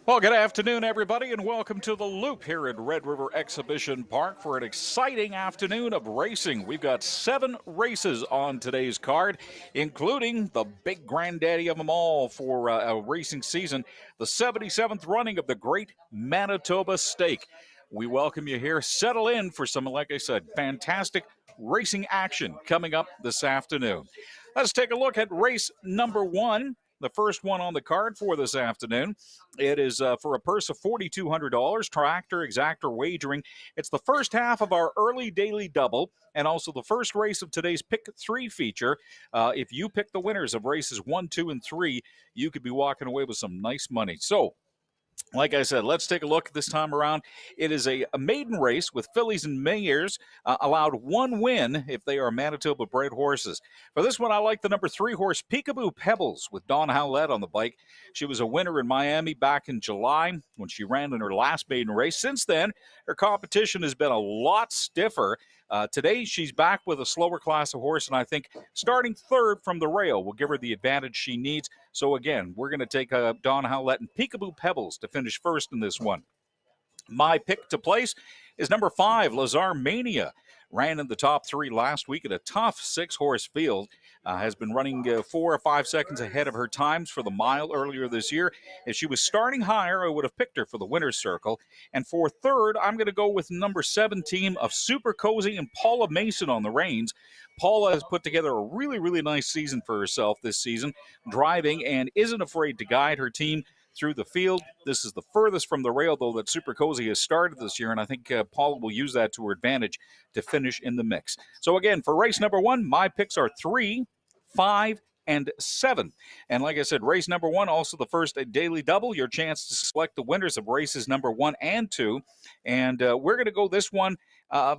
Well, good afternoon, everybody, and welcome to the Loop here at Red River Exhibition Park for an exciting afternoon of racing. We've got 7 races on today's card, including the big granddaddy of them all for a racing season, the 77th running of the Great Manitoba Stake. We welcome you here. Settle in for some, like I said, fantastic racing action coming up this afternoon. Let's take a look at race number 1. The first one on the card for this afternoon. It is for a purse of $4,200, tractor exactor wagering. It's the first half of our early daily double and also the first race of today's Pick 3 feature. If you pick the winners of races 1, 2, and 3, you could be walking away with some nice money. So, like I said, let's take a look this time around. It is a maiden race with fillies and mares allowed one win if they are Manitoba bred horses. For this one, I like the number 3 horse Peekaboo Pebbles with Dawn Howlett on the bike. She was a winner in Miami back in July when she ran in her last maiden race. Since then, her competition has been a lot stiffer. Today, she's back with a slower class of horse, and I think starting third from the rail will give her the advantage she needs. So again, we're going to take Dawn Howlett and Peekaboo Pebbles to finish first in this one. My pick to place is number 5, Lazar Mania. Ran in the top 3 last week at a tough 6-horse field. Has been running 4 or 5 seconds ahead of her times for the mile earlier this year. If she was starting higher, I would have picked her for the winner's circle. And for third, I'm going to go with number 17 of Super Cozy and Paula Mason on the reins. Paula has put together a really, really nice season for herself this season, driving and isn't afraid to guide her team through the field. This is the furthest from the rail, though, that Super Cozy has started this year, and I think Paula will use that to her advantage to finish in the mix. So again, for race number 1, my picks are 3, 5, and 7. And like I said, race number 1, also the first daily double, your chance to select the winners of races number 1 and 2. And we're going to go this one. We're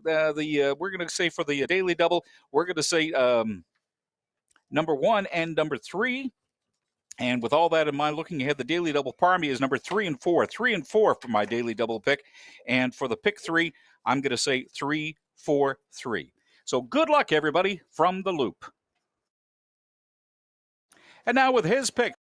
going to say for the daily double, we're going to say number 1 and number 3. And with all that in mind, looking ahead, the daily double par me is number 3 and 4. 3 and 4 for my daily double pick. And for the pick 3, I'm going to say 3, 4, 3. So good luck, everybody, from the Loop. And now with his pick.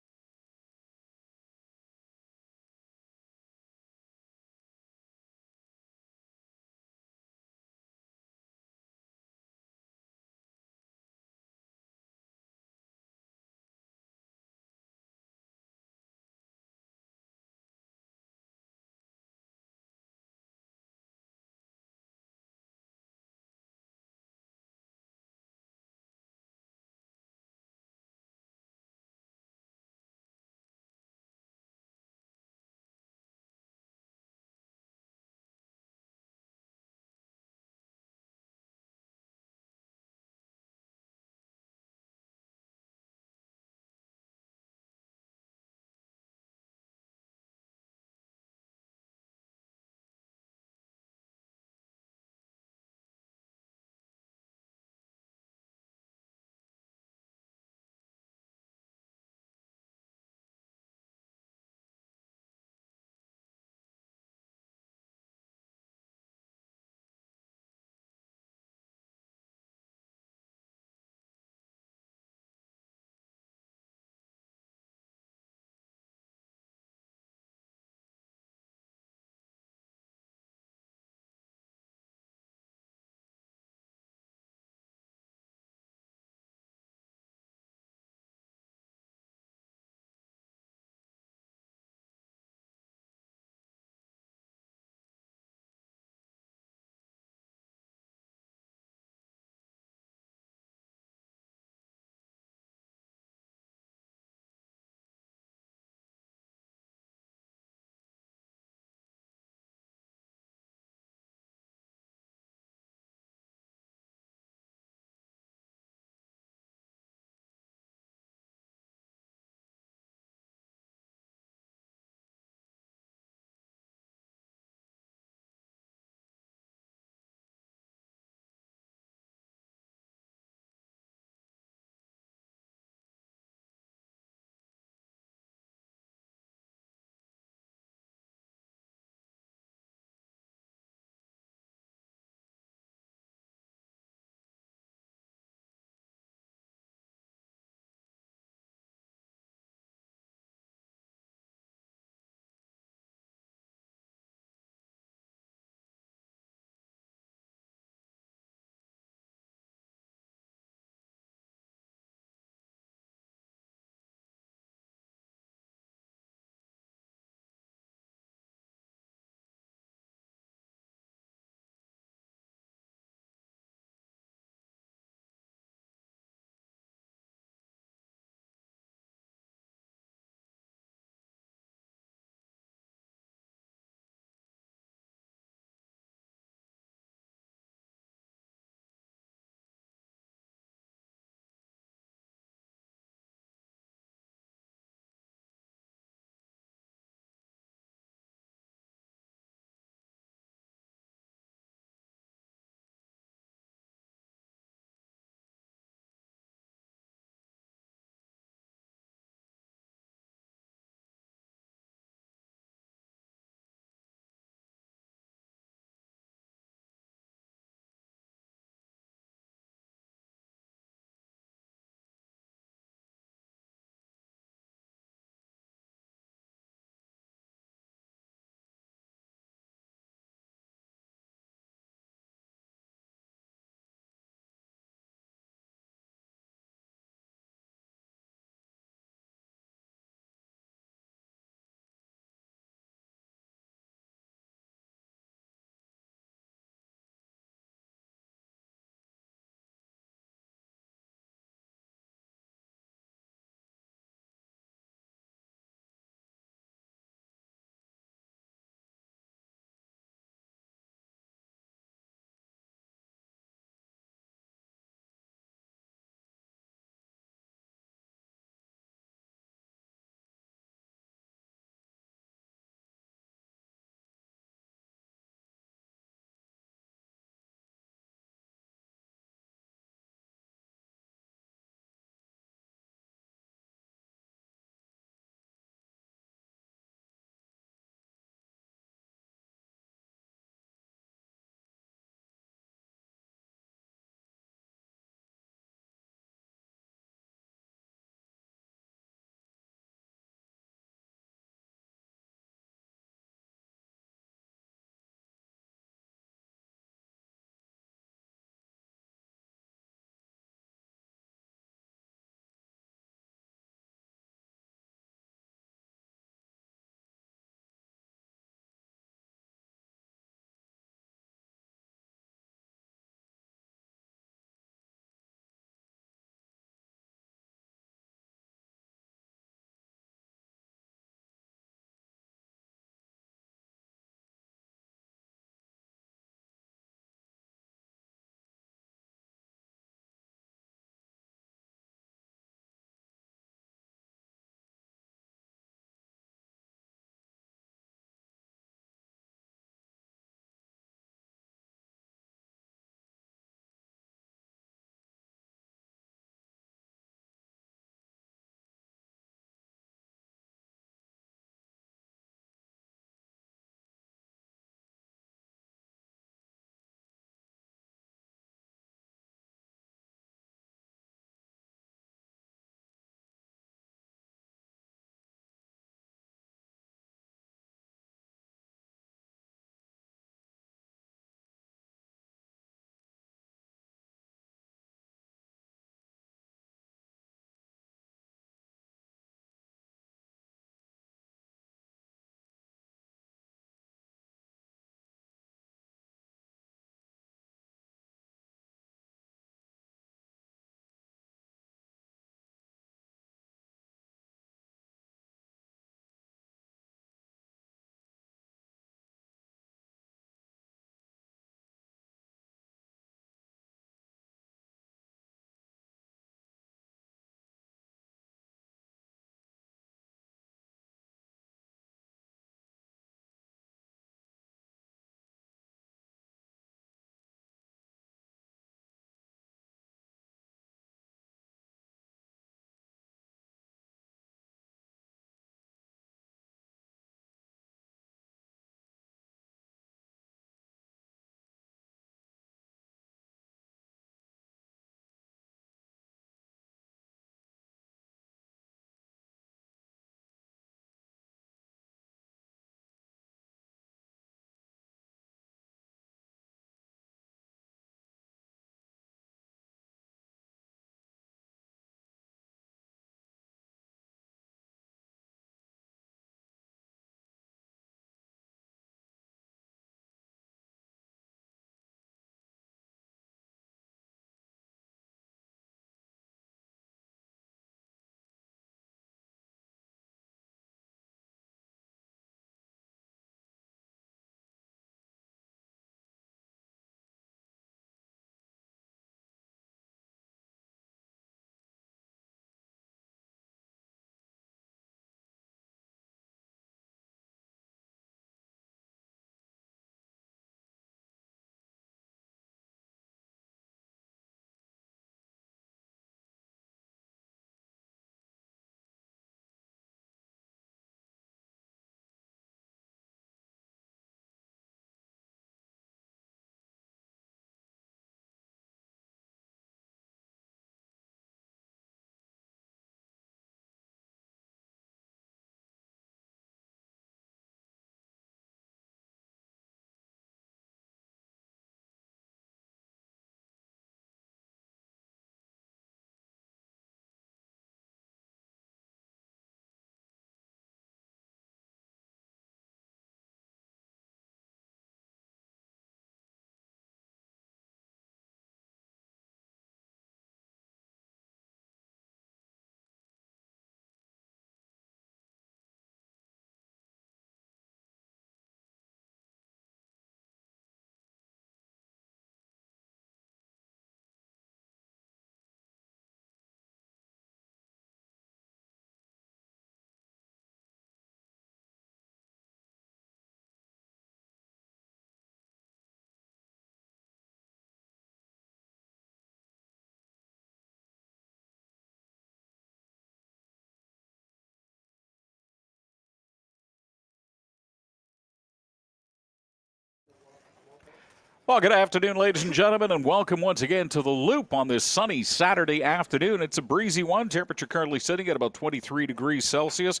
Well, good afternoon, ladies and gentlemen, and welcome once again to the Loop on this sunny Saturday afternoon. It's a breezy one. Temperature currently sitting at about 23 degrees Celsius,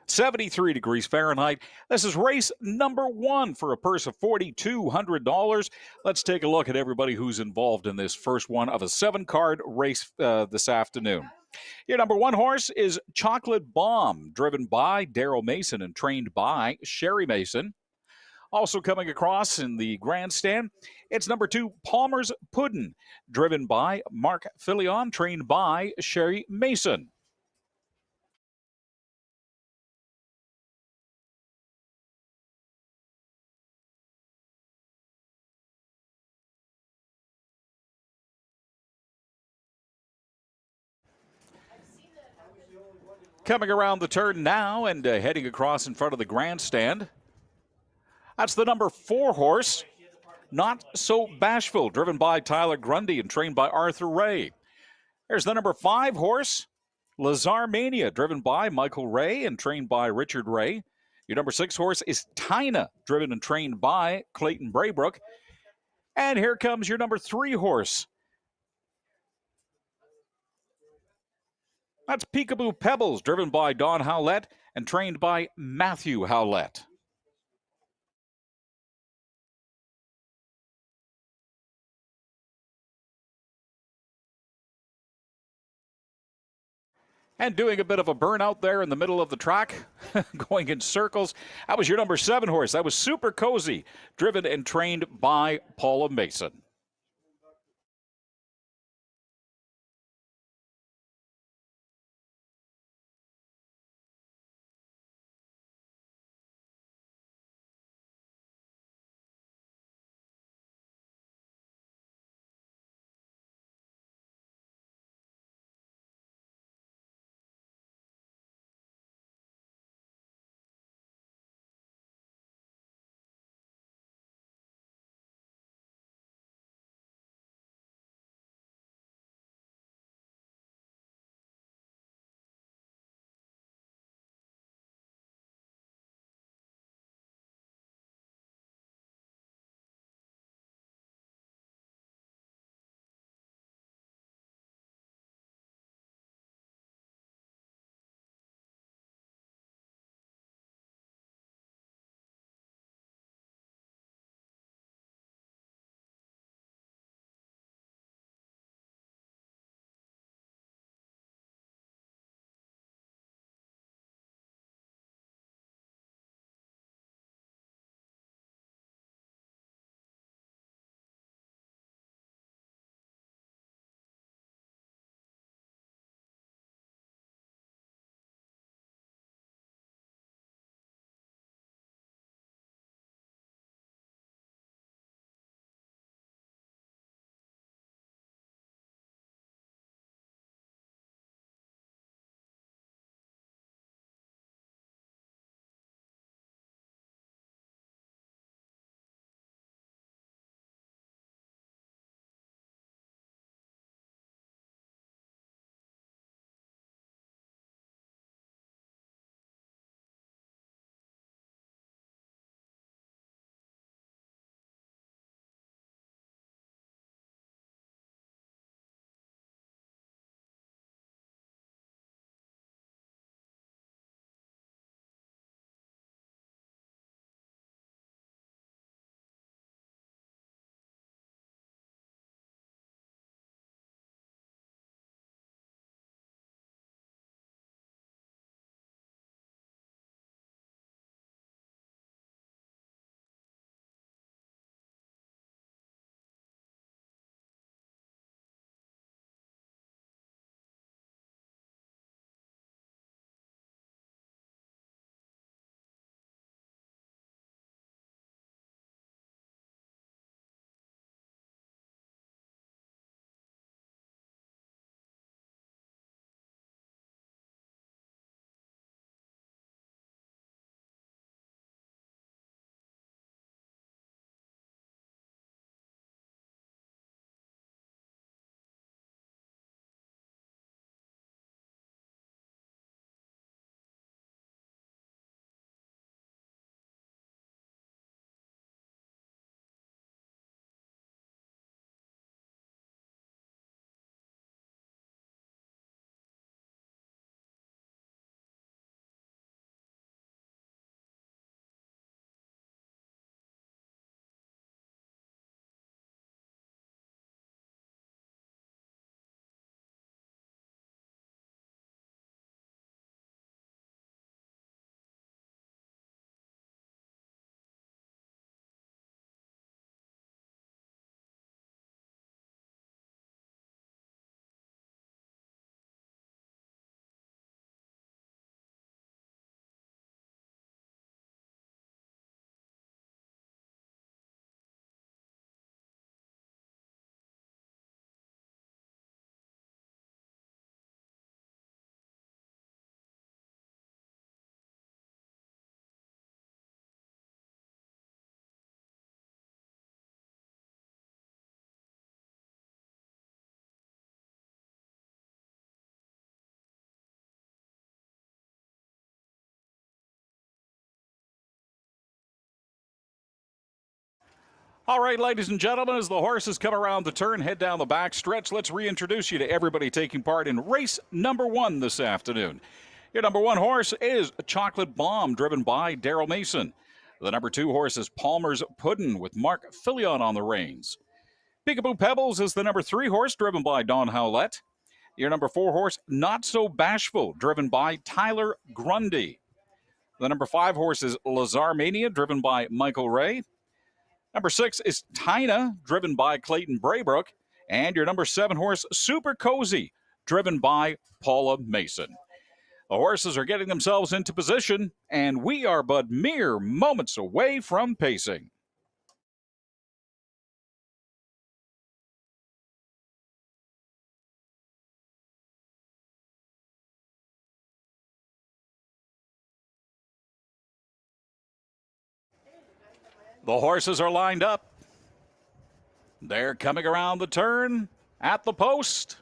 73 degrees Fahrenheit. This is race number one for a purse of $4,200. Let's take a look at everybody who's involved in this first one of a seven-card race this afternoon. Your number one horse is Chocolate Bomb, driven by Daryl Mason and trained by Sherry Mason. Also coming across in the grandstand, it's number two, Palmer's Puddin', driven by Mark Filion, trained by Sherry Mason. Coming around the turn now and heading across in front of the grandstand, that's the number four horse, Not So Bashful, driven by Tyler Grundy and trained by Arthur Ray. There's the number five horse, Lazar Mania, driven by Michael Ray and trained by Richard Ray. Your number six horse is Tina, driven and trained by Clayton Braybrook. And here comes your number three horse. That's Peekaboo Pebbles, driven by Don Howlett and trained by Matthew Howlett. And doing a bit of a burnout there in the middle of the track, going in circles. That was your number seven horse. That was Super Cozy, driven and trained by Paula Mason. All right, ladies and gentlemen, as the horses come around the turn, head down the back stretch, let's reintroduce you to everybody taking part in race number 1 this afternoon. Your number 1 horse is Chocolate Bomb, driven by Daryl Mason. The number 2 horse is Palmer's Puddin' with Mark Fillion on the reins. Peekaboo Pebbles is the number 3 horse, driven by Don Howlett. Your number 4 horse, Not So Bashful, driven by Tyler Grundy. The number 5 horse is Lazar Mania, driven by Michael Ray. Number 6 is Tina, driven by Clayton Braybrook. And your number 7 horse, Super Cozy, driven by Paula Mason. The horses are getting themselves into position, and we are but mere moments away from pacing. The horses are lined up. They're coming around the turn at the post.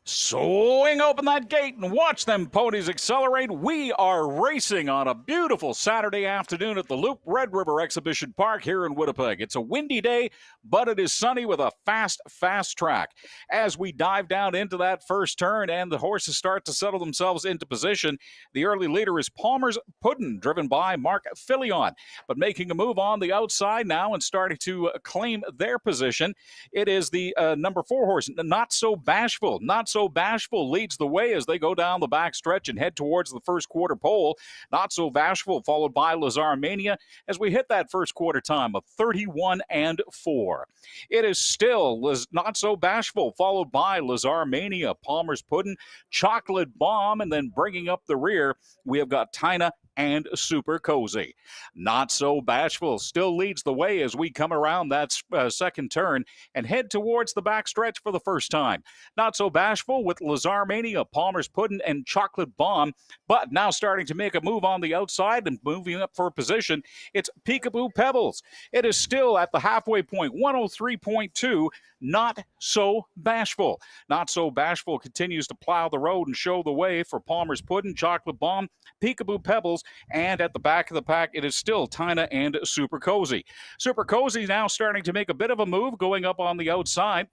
Swing open that gate and watch them ponies accelerate. We are racing on a beautiful Saturday afternoon at the Loop Red River Exhibition Park here in Winnipeg. It's a windy day, but it is sunny with a fast track. As we dive down into that first turn and the horses start to settle themselves into position, the early leader is Palmer's Puddin', driven by Mark Fillion. But making a move on the outside now and starting to claim their position, it is the number 4 horse, Not So Bashful. Not So Bashful leads the way as they go down the back stretch and head towards the first quarter pole. Not So Bashful followed by Lazar Mania as we hit that first quarter time of 31-4. It is still Not So Bashful followed by Lazar Mania, Palmer's Puddin', Chocolate Bomb, and then bringing up the rear, we have got Tina and Super Cozy. Not So Bashful still leads the way as we come around that second turn and head towards the back stretch for the first time. Not So Bashful with Lazar Mania, Palmer's Puddin', and Chocolate Bomb, but now starting to make a move on the outside and moving up for a position. It's Peekaboo Pebbles. It is still at the halfway point, 103.2. Not So Bashful. Not So Bashful continues to plow the road and show the way for Palmer's Puddin', Chocolate Bomb, Peekaboo Pebbles, and at the back of the pack, it is still Tina and Super Cozy. Super Cozy now starting to make a bit of a move, going up on the outside,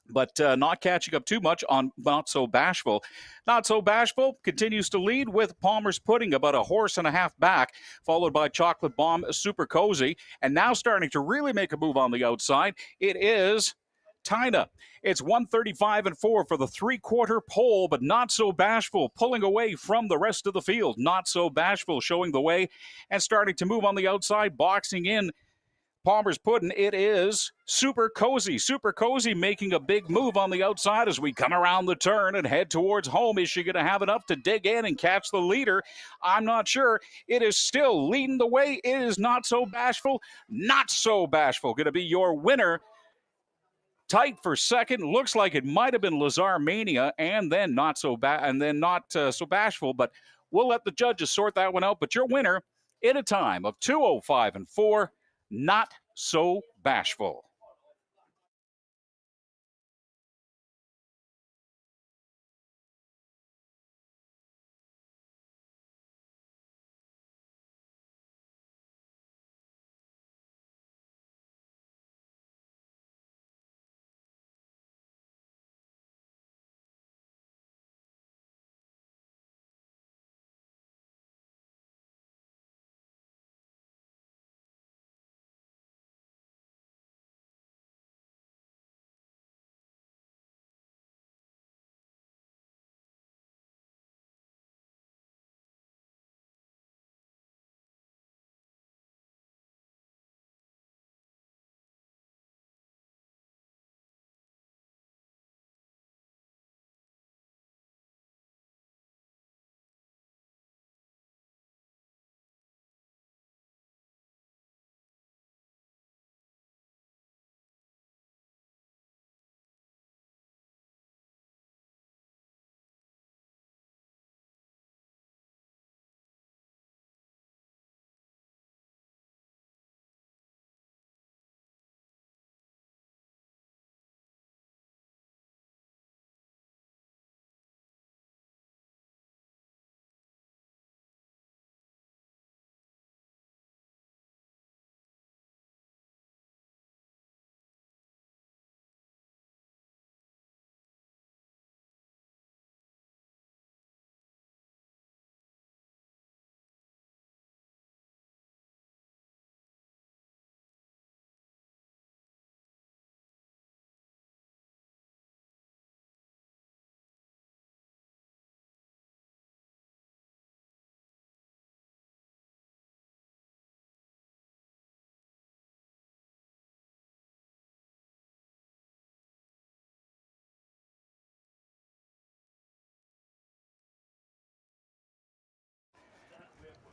but not catching up too much on Not So Bashful. Not So Bashful continues to lead with Palmer's Pudding about a horse and a half back, followed by Chocolate Bomb, Super Cozy, and now starting to really make a move on the outside, it is Tina. It's 135-4 for the three-quarter pole, but Not So Bashful pulling away from the rest of the field. Not So Bashful showing the way and starting to move on the outside, boxing in Palmer's Puddin'. It is Super Cozy. Super Cozy making a big move on the outside as we come around the turn and head towards home. Is she going to have enough to dig in and catch the leader? I'm not sure. It is still leading the way. It is Not So Bashful. Not So Bashful going to be your winner. Tight for second. Looks like it might have been Lazar Mania and then Not So Bashful, but we'll let the judges sort that one out. But your winner in a time of 2:05-4, Not So Bashful.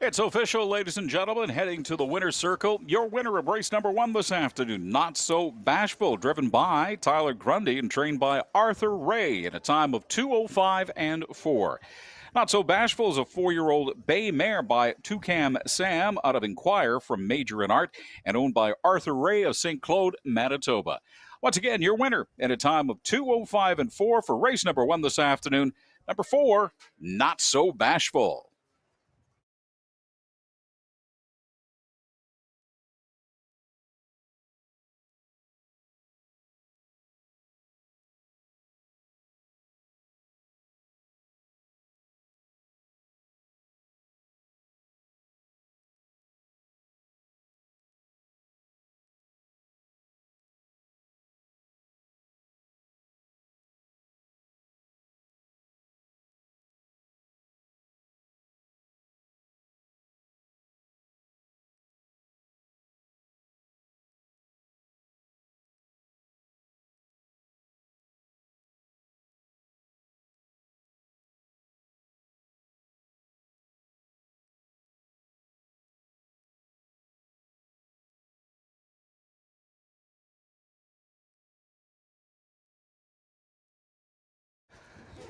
It's official, ladies and gentlemen, heading to the winner's circle. Your winner of race number 1 this afternoon, Not So Bashful, driven by Tyler Grundy and trained by Arthur Ray in a time of 2:05 and 4. Not So Bashful is a 4-year-old bay mare by Toucan Sam out of Inquire from Major and Art and owned by Arthur Ray of St. Claude, Manitoba. Once again, your winner in a time of 2:05 and 4 for race number 1 this afternoon. Number 4, Not So Bashful.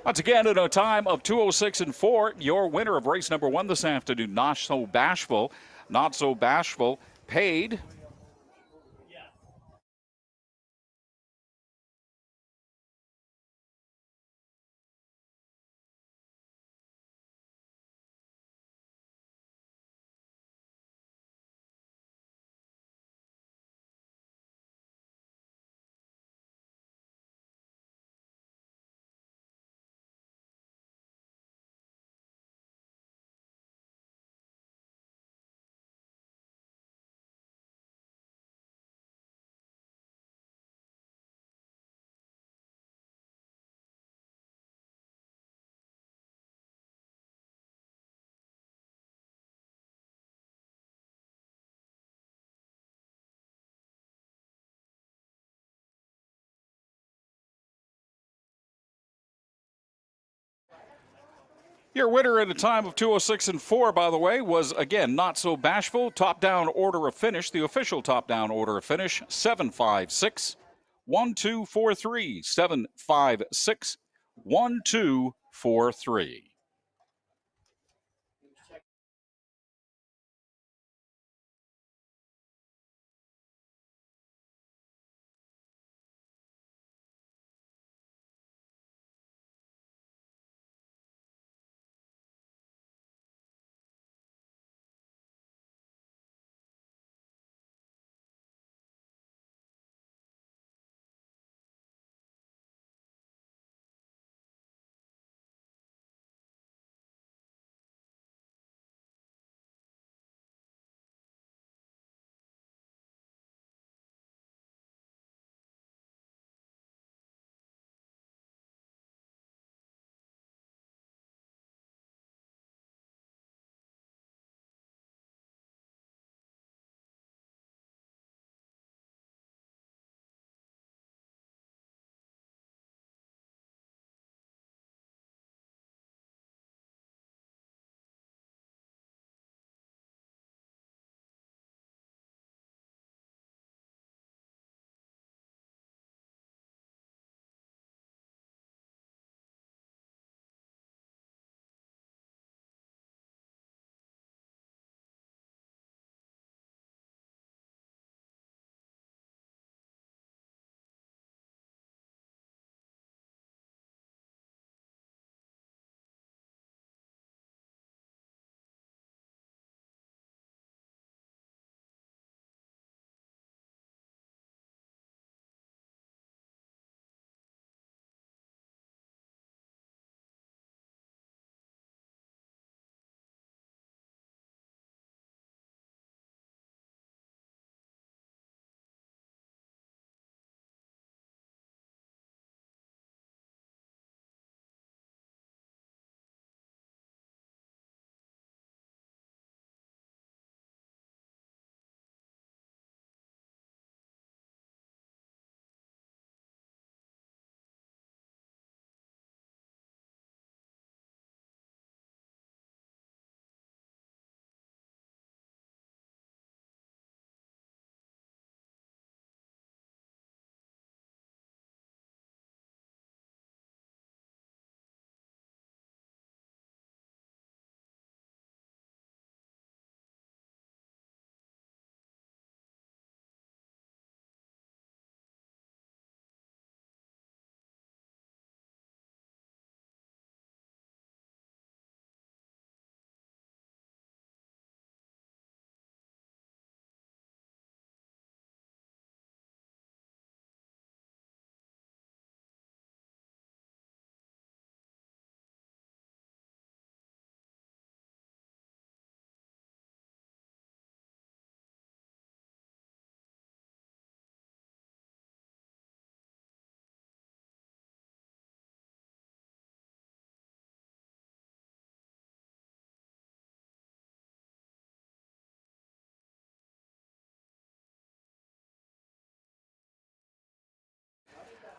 Once again, in a time of 2:06 and 4, your winner of race number 1 this afternoon, Not So Bashful. Not So Bashful paid Your winner at a time of 2:06 and 4, by the way, was again Not So Bashful. Top down order of finish, the official top down order of finish, 756 1243. 756 1243.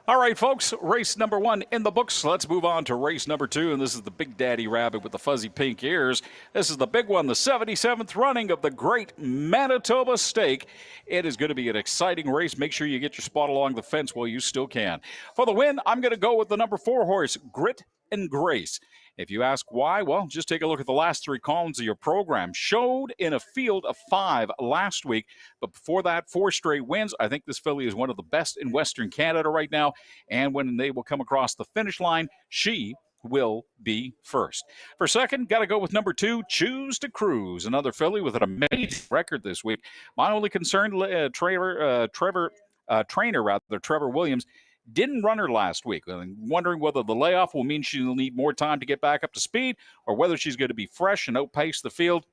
All right, folks, race number 1 in the books. Let's move on to race number 2, and this is the Big Daddy Rabbit with the fuzzy pink ears. This is the big one, the 77th running of the Great Manitoba Stake. It is going to be an exciting race. Make sure you get your spot along the fence while you still can. For the win, I'm going to go with the number 4 horse, Grit and Grace. If you ask why, well, just take a look at the last 3 columns of your program. Showed in a field of 5 last week, but before that, 4 straight wins. I think this filly is one of the best in Western Canada right now, and when they will come across the finish line, she will be first. For second, got to go with number 2, Choose to Cruise, another filly with an amazing record this week. My only concern, Trevor Williams, didn't run her last week. I'm wondering whether the layoff will mean she'll need more time to get back up to speed or whether she's going to be fresh and outpace the field.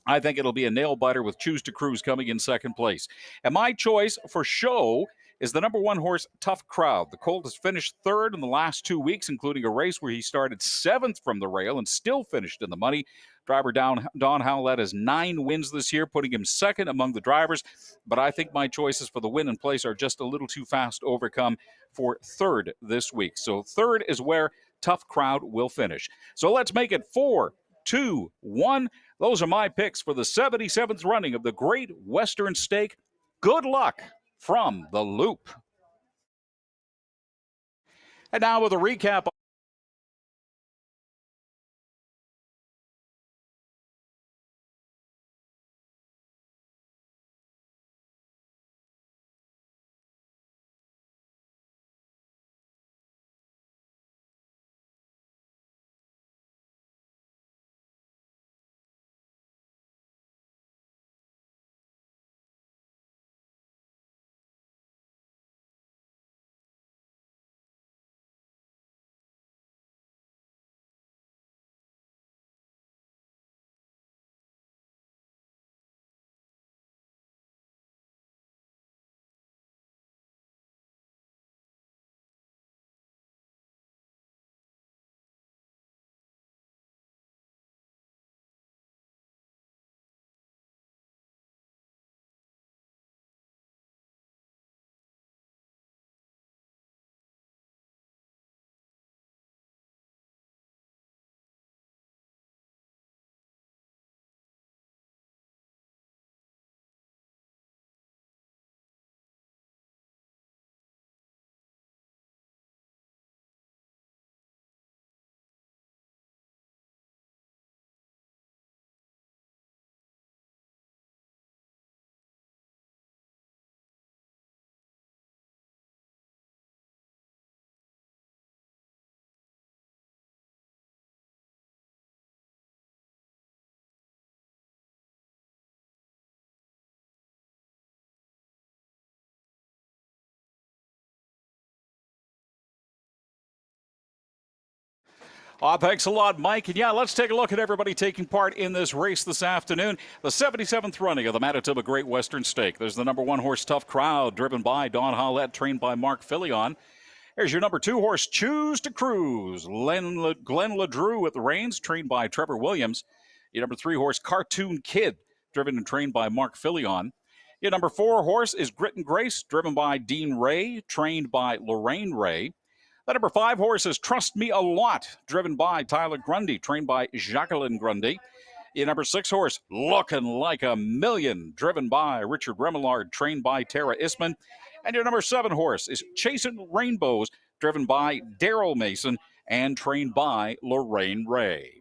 I think it'll be a nail biter with Choose to Cruise coming in second place. And my choice for show is the number 1 horse, Tough Crowd. The colt has finished third in the last 2 weeks, including a race where he started 7th from the rail and still finished in the money. Driver Don Howlett has 9 wins this year, putting him second among the drivers. But I think my choices for the win and place are just a little too fast to overcome for third this week. So third is where Tough Crowd will finish. So let's make it 4, 2, 1. Those are my picks for the 77th running of the Great Western Stake. Good luck from the Loop. And now with a recap. Thanks a lot, Mike. And yeah, let's take a look at everybody taking part in this race this afternoon. The 77th running of the Manitoba Great Western Stake. There's the number 1 horse, Tough Crowd, driven by Don Howlett, trained by Mark Filion. Here's your number 2 horse, Choose to Cruise, Glenn LeDrew at the reins, trained by Trevor Williams. Your number 3 horse, Cartoon Kid, driven and trained by Mark Filion. Your number 4 horse is Grit and Grace, driven by Dean Ray, trained by Lorraine Ray. The number 5 horse is Trust Me a Lot, driven by Tyler Grundy, trained by Jacqueline Grundy. Your number 6 horse, Looking Like a Million, driven by Richard Remillard, trained by Tara Isman. And your number 7 horse is Chasing Rainbows, driven by Daryl Mason and trained by Lorraine Ray.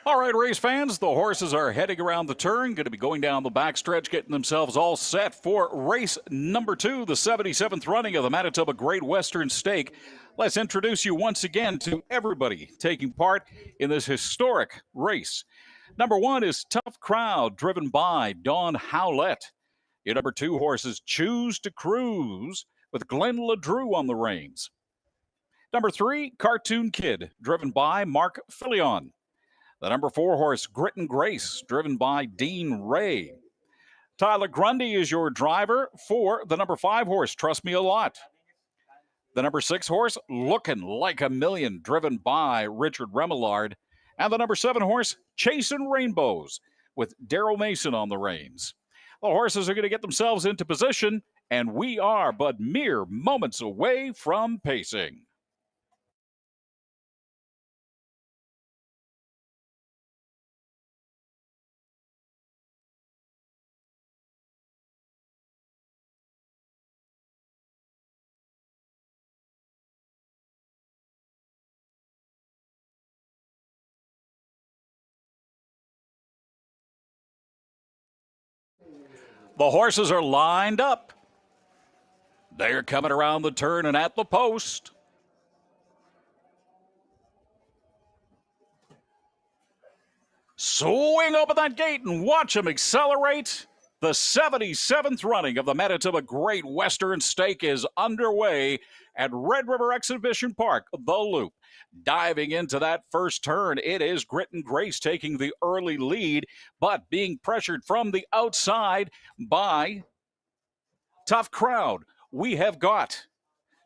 All right, race fans, the horses are heading around the turn, going to be going down the backstretch, getting themselves all set for race number 2, the 77th running of the Manitoba Great Western Stake. Let's introduce you once again to everybody taking part in this historic race. Number 1 is Tough Crowd, driven by Don Howlett. Your number 2 horse is Choose to Cruise, with Glenn LeDrew on the reins. Number 3, Cartoon Kid, driven by Mark Filion. The number 4 horse, Grit and Grace, driven by Dean Ray. Tyler Grundy is your driver for the number 5 horse, Trust Me a Lot. The number 6 horse, Looking Like a Million, driven by Richard Remillard. And the number 7 horse, Chasing Rainbows, with Daryl Mason on the reins. The horses are going to get themselves into position, and we are but mere moments away from pacing. The horses are lined up. They're coming around the turn and at the post. Swing open that gate and watch them accelerate. The 77th running of the Manitoba Great Western Stake is underway at Red River Exhibition Park, the Loop. Diving into that first turn, it is Grit and Grace taking the early lead, but being pressured from the outside by Tough Crowd. We have got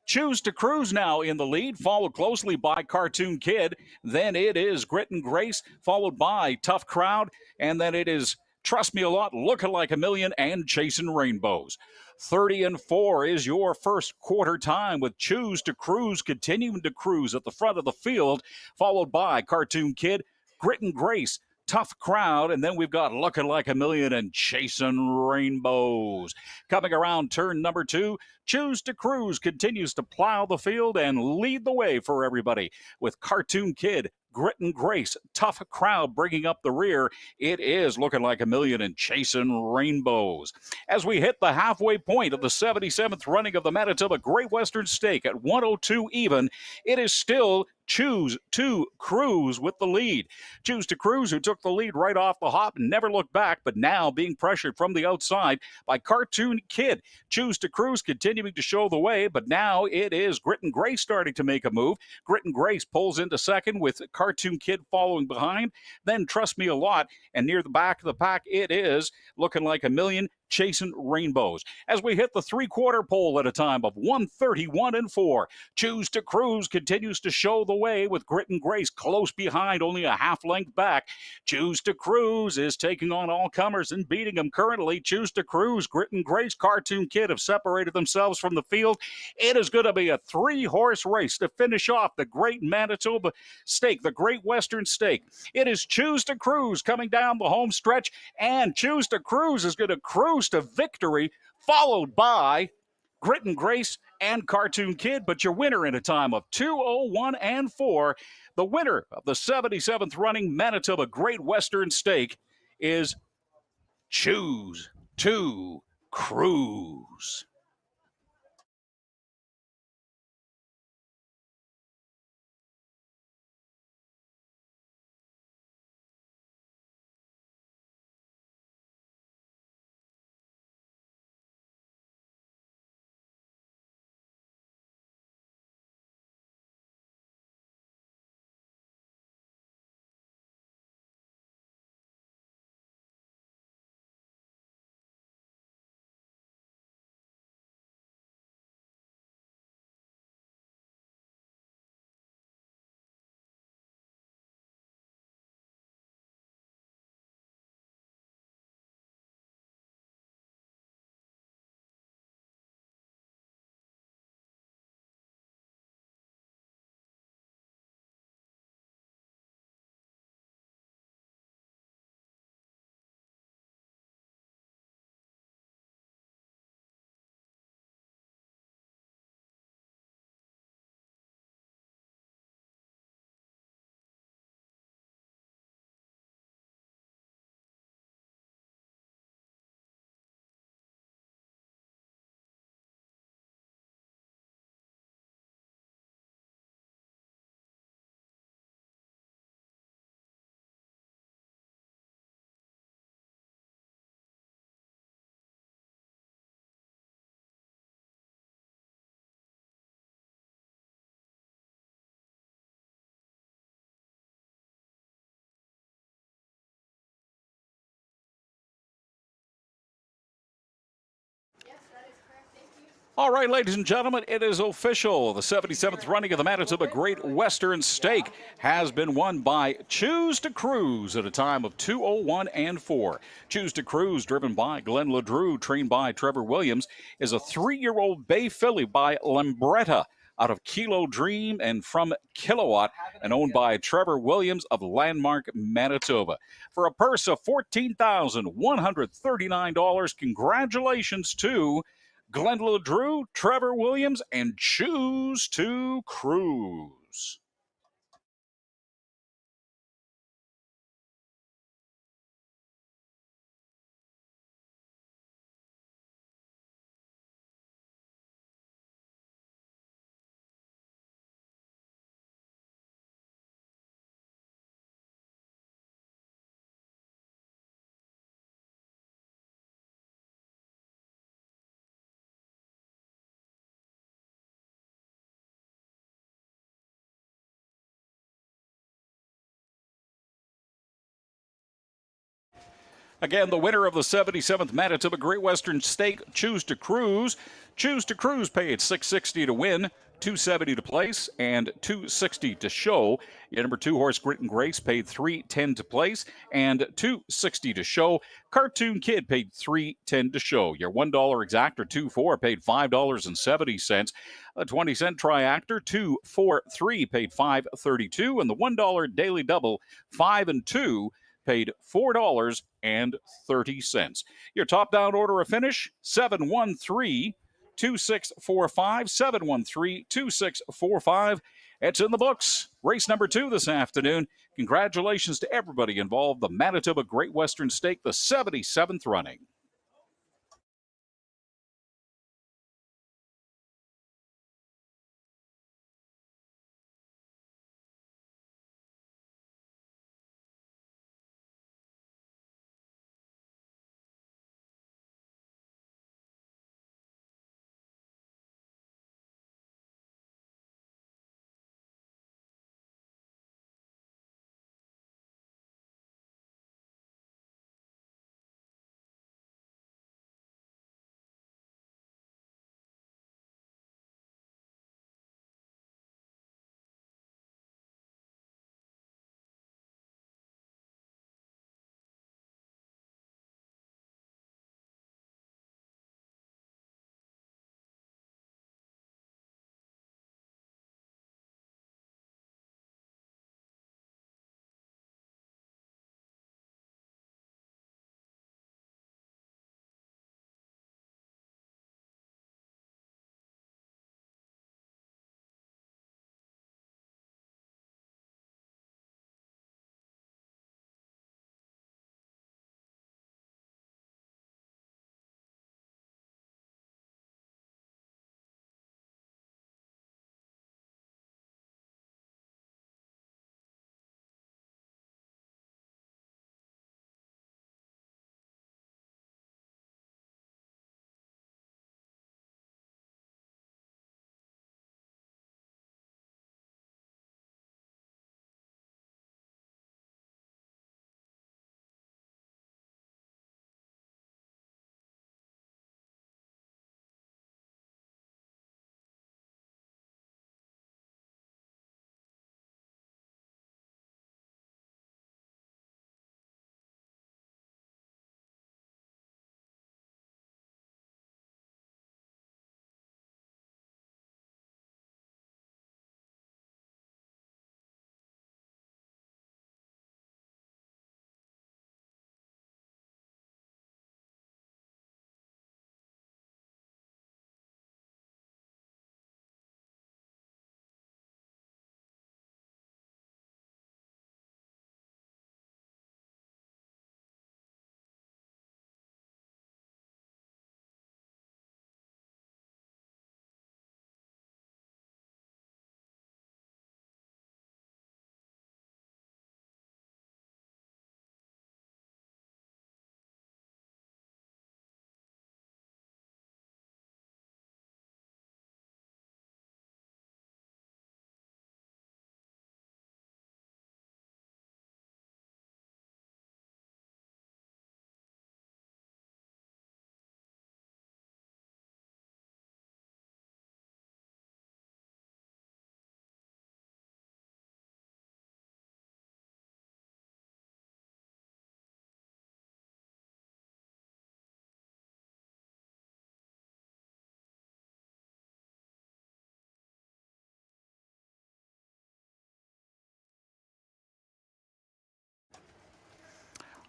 Choose to Cruise now in the lead, followed closely by Cartoon Kid. Then it is Grit and Grace, followed by Tough Crowd. And then it is Trust Me a Lot, Looking Like a Million, and Chasing Rainbows. 30-4 is your first quarter time, with Choose to Cruise continuing to cruise at the front of the field, followed by Cartoon Kid, Grit and Grace, Tough Crowd, and then we've got Looking Like a Million and Chasing Rainbows. Coming around turn number 2, Choose to Cruise continues to plow the field and lead the way for everybody, with Cartoon Kid, Grit and Grace, Tough Crowd bringing up the rear. It is Looking Like a Million and Chasing Rainbows. As we hit the halfway point of the 77th running of the Manitoba Great Western Stake at 102 even, it is still Choose to Cruise with the lead. Choose to Cruise, who took the lead right off the hop and never looked back, but now being pressured from the outside by Cartoon Kid. Choose to Cruise continuing to show the way, but now it is Grit and Grace starting to make a move. Grit and Grace pulls into second with Cartoon Kid following behind. Then Trust Me a Lot, and near the back of the pack, it is Looking Like a Million, Chasing Rainbows. As we hit the three-quarter pole at a time of 131-4, Choose to Cruise continues to show the way with Grit and Grace close behind, only a half length back. Choose to Cruise is taking on all comers and beating them currently. Choose to Cruise, Grit and Grace, Cartoon Kid have separated themselves from the field. It is going to be a 3-horse race to finish off the Great Manitoba Stake, the Great Western Stake. It is Choose to Cruise coming down the home stretch, and Choose to Cruise is going to cruise to victory, followed by Grit and Grace and Cartoon Kid. But your winner in a time of 2:01-4, the winner of the 77th running Manitoba Great Western Stake is Choose to Cruise. All right, ladies and gentlemen, it is official. The 77th running of the Manitoba Great Western Stake has been won by Choose to Cruise at a time of 2:01 and 4. Choose to Cruise, driven by Glenn LeDrew, trained by Trevor Williams, is a 3-year-old bay filly by Lambretta out of Kilo Dream and from Kilowatt, and owned by Trevor Williams of Landmark, Manitoba. For a purse of $14,139, congratulations to Glenn LeDrew, Trevor Williams, and Choose to Cruise. Again, the winner of the 77th Manitoba Great Western Stake, Choose to Cruise. Choose to Cruise paid $660 to win, $270 to place, and $260 to show. Your number 2 horse, Grit and Grace, paid $310 to place and $260 to show. Cartoon Kid paid $310 to show. Your $1 exactor, 2-4, paid $5.70. A 20-cent triactor, 2-4-3, paid $5.32, and the $1 daily double, 5 and 2, paid $4.30. Your top down order of finish, 713-2645, 713-2645. It's in the books. Race number 2 this afternoon. Congratulations to everybody involved. The Manitoba Great Western Stake, the 77th running.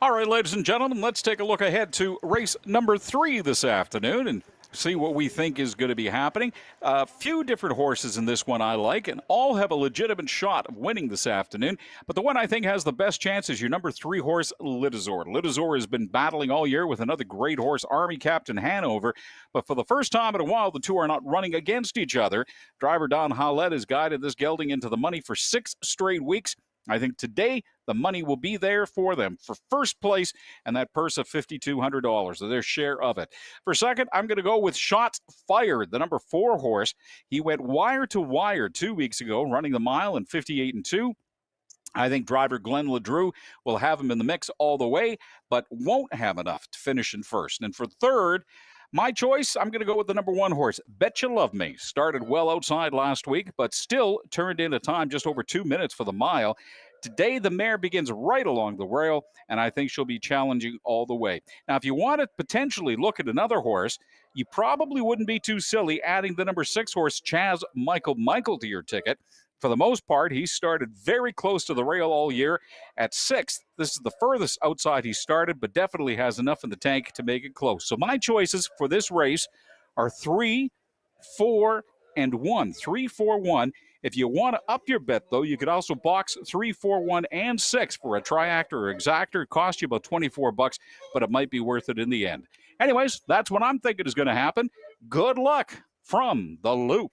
All right, ladies and gentlemen, let's take a look ahead to race number 3 this afternoon and see what we think is going to be happening. A few different horses in this one I like, and all have a legitimate shot of winning this afternoon. But the one I think has the best chance is your number 3 horse, Litazor. Litazor has been battling all year with another great horse, Army Captain Hanover. But for the first time in a while, the two are not running against each other. Driver Don Hallett has guided this gelding into the money for 6 straight weeks. I think today the money will be there for them for first place and that purse of $5,200, their share of it. For second, I'm going to go with Shots Fired, the number 4 horse. He went wire to wire 2 weeks ago, running the mile in 58-2. I think driver Glenn LeDrew will have him in the mix all the way, but won't have enough to finish in first. And for third, my choice, I'm going to go with the number 1 horse, Bet You Love Me. Started well outside last week, but still turned in a time just over 2 minutes for the mile. Today, the mare begins right along the rail, and I think she'll be challenging all the way. Now, if you want to potentially look at another horse, you probably wouldn't be too silly adding the number 6 horse, Chaz Michael to your ticket. For the most part, he started very close to the rail all year at 6th. This is the furthest outside he started, but definitely has enough in the tank to make it close. So my choices for this race are 3, 4, and 1. 3, 4, 1. If you want to up your bet, though, you could also box 3, 4, 1, and 6 for a triactor or exactor. It costs you about $24, but it might be worth it in the end. Anyways, that's what I'm thinking is going to happen. Good luck from the Loop.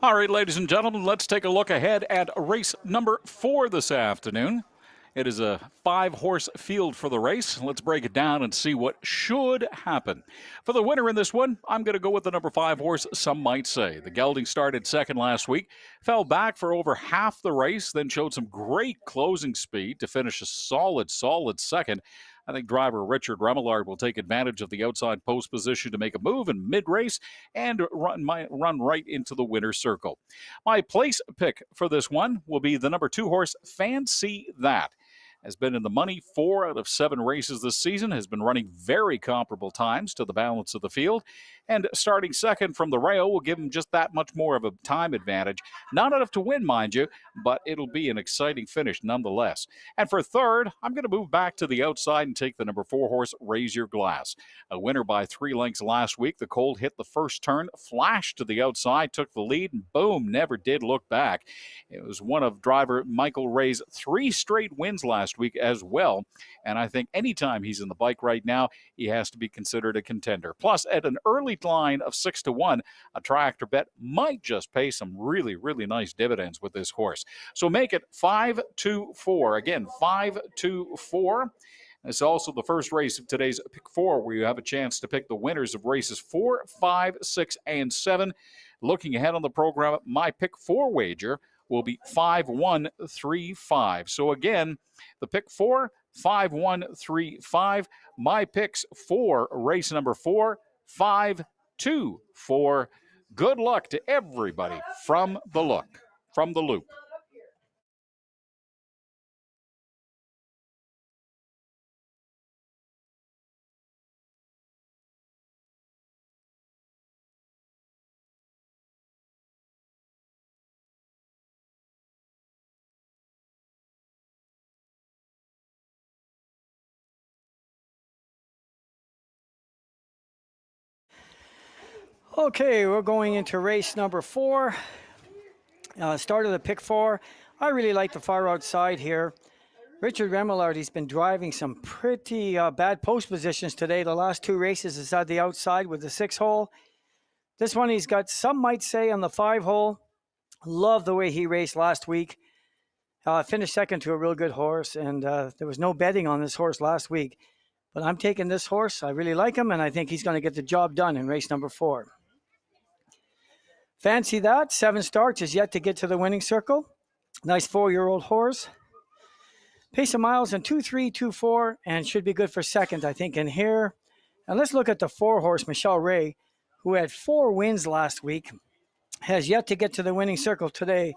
All right, ladies and gentlemen, let's take a look ahead at race number 4 this afternoon. It is a 5-horse field for the race. Let's break it down and see what should happen. For the winner in this one, I'm going to go with the number 5 horse, Some Might Say. The gelding started second last week, fell back for over half the race, then showed some great closing speed to finish a solid second. I think driver Richard Remillard will take advantage of the outside post position to make a move in mid-race and run right into the winner's circle. My place pick for this one will be the number 2 horse, Fancy That. Has been in the money 4 out of 7 races this season, has been running very comparable times to the balance of the field, and starting second from the rail will give him just that much more of a time advantage. Not enough to win, mind you, but it'll be an exciting finish nonetheless. And for third, I'm going to move back to the outside and take the number 4 horse, Raise Your Glass. A winner by 3 lengths last week. The colt hit the first turn, flashed to the outside, took the lead, and boom, never did look back. It was one of driver Michael Ray's 3 straight wins last week as well. And I think anytime he's in the bike right now, he has to be considered a contender. Plus, at an early line of 6-1, a tractor bet might just pay some really nice dividends with this horse. So make it 5-4. Again, 5-4. It's also the first race of today's Pick 4, where you have a chance to pick the winners of races 4, 5, 6, and 7. Looking ahead on the program, my Pick 4 wager will be 5-1-3-5. So again, the Pick 4, 5-1-3-5. My picks for race number 4, 5-2-4. Good luck to everybody from the Loop. Okay, we're going into race number 4. Start of the Pick 4. I really like the far outside here. Richard Remillard, he's been driving some pretty bad post positions today. The last 2 races is at the outside with the 6-hole. This one he's got Some Might Say on the 5-hole. Love the way he raced last week. Finished second to a real good horse, and there was no betting on this horse last week. But I'm taking this horse. I really like him, and I think he's going to get the job done in race number 4. Fancy That, 7 starts, is yet to get to the winning circle. Nice 4-year-old horse. Pace of miles in 2.324, and should be good for second, I think, in here. And let's look at the 4 horse, Michelle Ray, who had 4 wins last week, has yet to get to the winning circle today.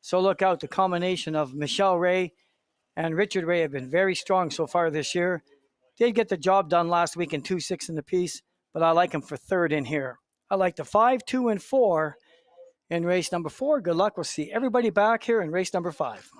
So look out, the combination of Michelle Ray and Richard Ray have been very strong so far this year. Did get the job done last week in 2-6 in the piece, but I like him for third in here. I like the 5, 2, and 4 in race number 4. Good luck. We'll see everybody back here in race number 5.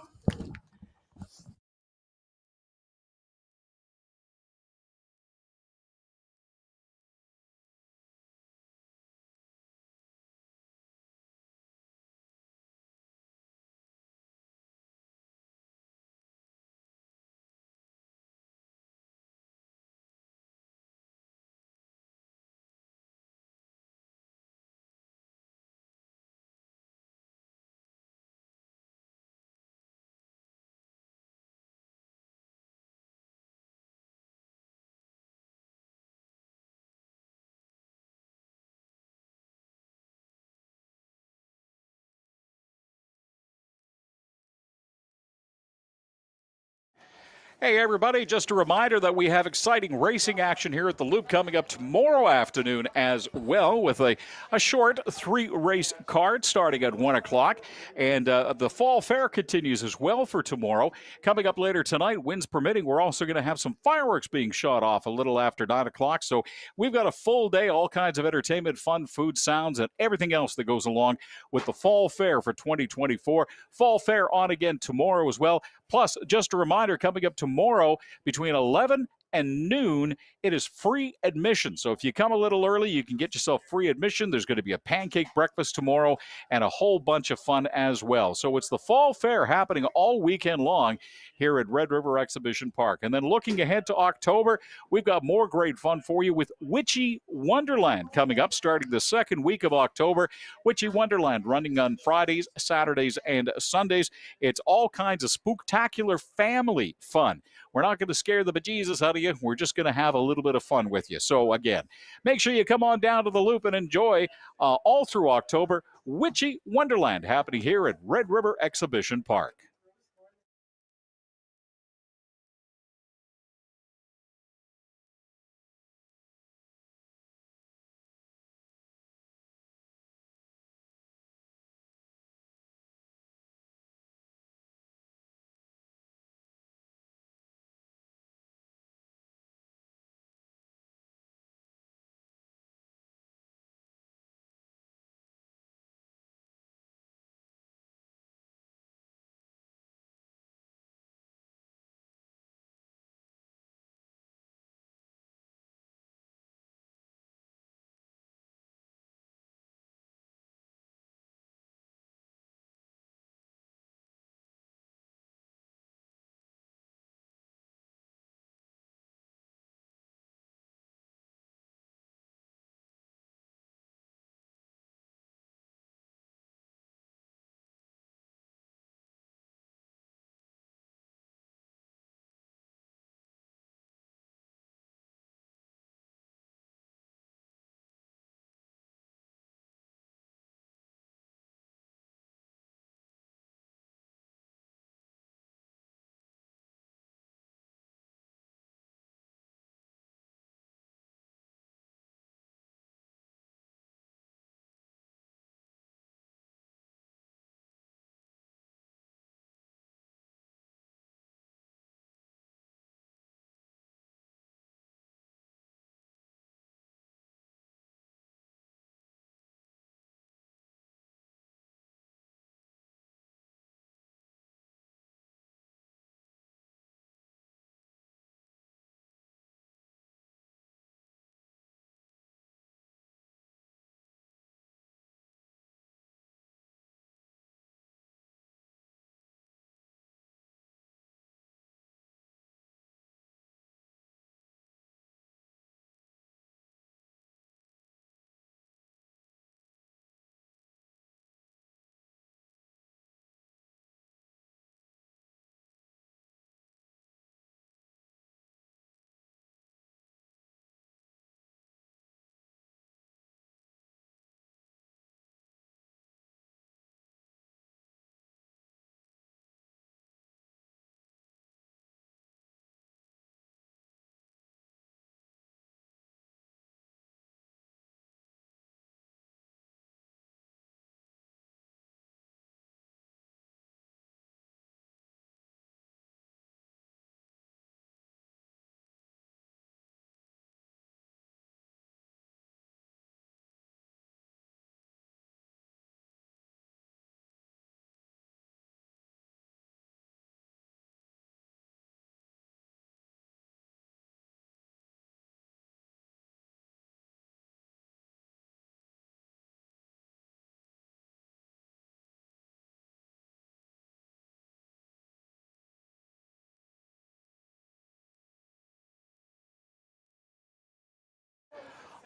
Hey, everybody, just a reminder that we have exciting racing action here at the Loop coming up tomorrow afternoon as well, with a short 3-race card starting at 1 o'clock. And the Fall Fair continues as well for tomorrow. Coming up later tonight, winds permitting, we're also going to have some fireworks being shot off a little after 9 o'clock. So we've got a full day, all kinds of entertainment, fun, food, sounds, and everything else that goes along with the Fall Fair for 2024. Fall Fair on again tomorrow as well. Plus, just a reminder, coming up tomorrow between 11 and noon, it is free admission. So if you come a little early, you can get yourself free admission. There's going to be a pancake breakfast tomorrow and a whole bunch of fun as well. So it's the Fall Fair happening all weekend long here at Red River Exhibition Park. And then looking ahead to October, we've got more great fun for you with Witchy Wonderland coming up starting the second week of October. Witchy Wonderland running on Fridays, Saturdays, and Sundays. It's all kinds of spooktacular family fun. We're not going to scare the bejesus out of you. We're just going to have a little bit of fun with you. So, again, make sure you come on down to the Loop and enjoy all through October Witchy Wonderland happening here at Red River Exhibition Park.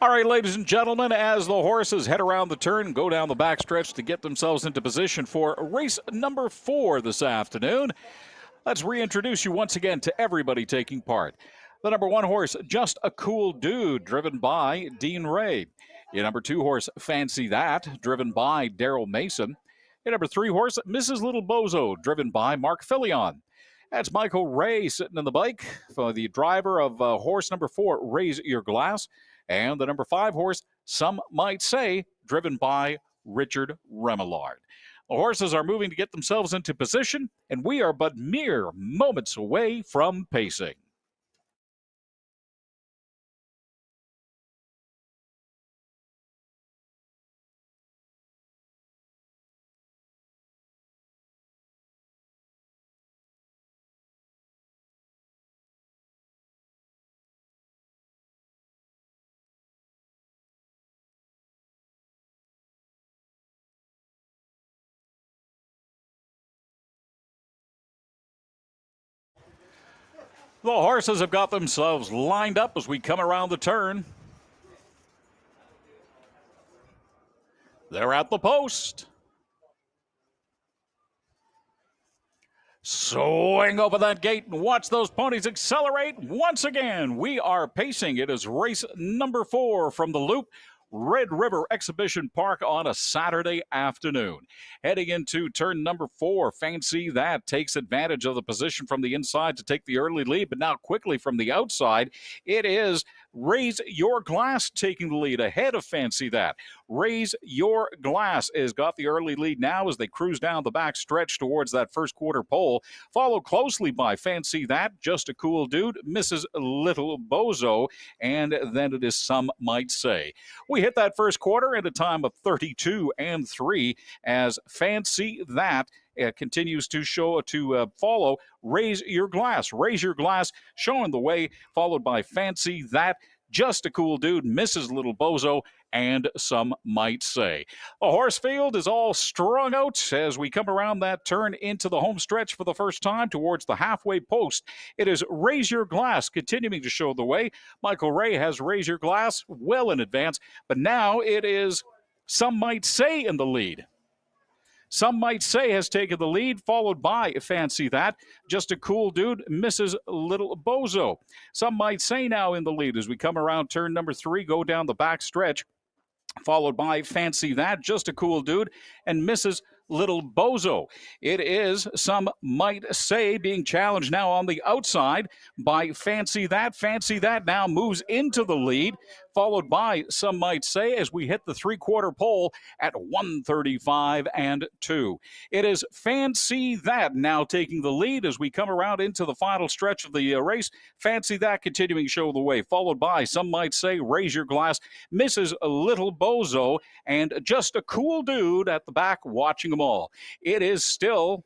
All right, ladies and gentlemen, as the horses head around the turn and go down the backstretch to get themselves into position for race number 4 this afternoon, let's reintroduce you once again to everybody taking part. The number 1 horse, Just a Cool Dude, driven by Dean Ray. Your number 2 horse, Fancy That, driven by Daryl Mason. Your number 3 horse, Mrs. Little Bozo, driven by Mark Filion. That's Michael Ray sitting in the bike for the driver of horse number 4, Raise Your Glass. And the number 5 horse, Some Might Say, driven by Richard Remillard. The horses are moving to get themselves into position, and we are but mere moments away from pacing. The horses have got themselves lined up as we come around the turn. They're at the post. Swing open that gate and watch those ponies accelerate once again. We are pacing. It is race number 4 from the Loop Red River Exhibition Park on a Saturday afternoon. Heading into turn number 4, Fancy That takes advantage of the position from the inside to take the early lead, but now quickly from the outside, it is Raise Your Glass taking the lead ahead of Fancy That. Raise Your Glass has got the early lead now as they cruise down the back stretch towards that first quarter pole, followed closely by Fancy That, Just a Cool Dude, Mrs. Little Bozo, and then it is Some Might Say. We hit that first quarter at a time of 32 and 3 as Fancy That continues to follow Raise Your Glass. Raise Your Glass showing the way, followed by Fancy That, Just a Cool Dude, Mrs. Little Bozo, and Some Might Say. The horse field is all strung out as we come around that turn into the home stretch for the first time towards the halfway post. It is Raise Your Glass continuing to show the way. Michael Ray has Raise Your Glass well in advance, but now it is Some Might Say in the lead. Some Might Say has taken the lead, followed by Fancy That, Just a Cool Dude, Mrs. Little Bozo. Some Might Say now in the lead as we come around turn number 3, go down the back stretch, followed by Fancy That, Just a Cool Dude, and Mrs. Little Bozo. It is Some Might Say being challenged now on the outside by Fancy That. Fancy That now moves into the lead, followed by Some Might Say as we hit the three-quarter pole at 135 and 2. It is Fancy That now taking the lead as we come around into the final stretch of the race. Fancy That continuing to show the way, followed by Some Might Say, Raise Your Glass, Mrs. Little Bozo, and Just a Cool Dude at the back watching them all. It is still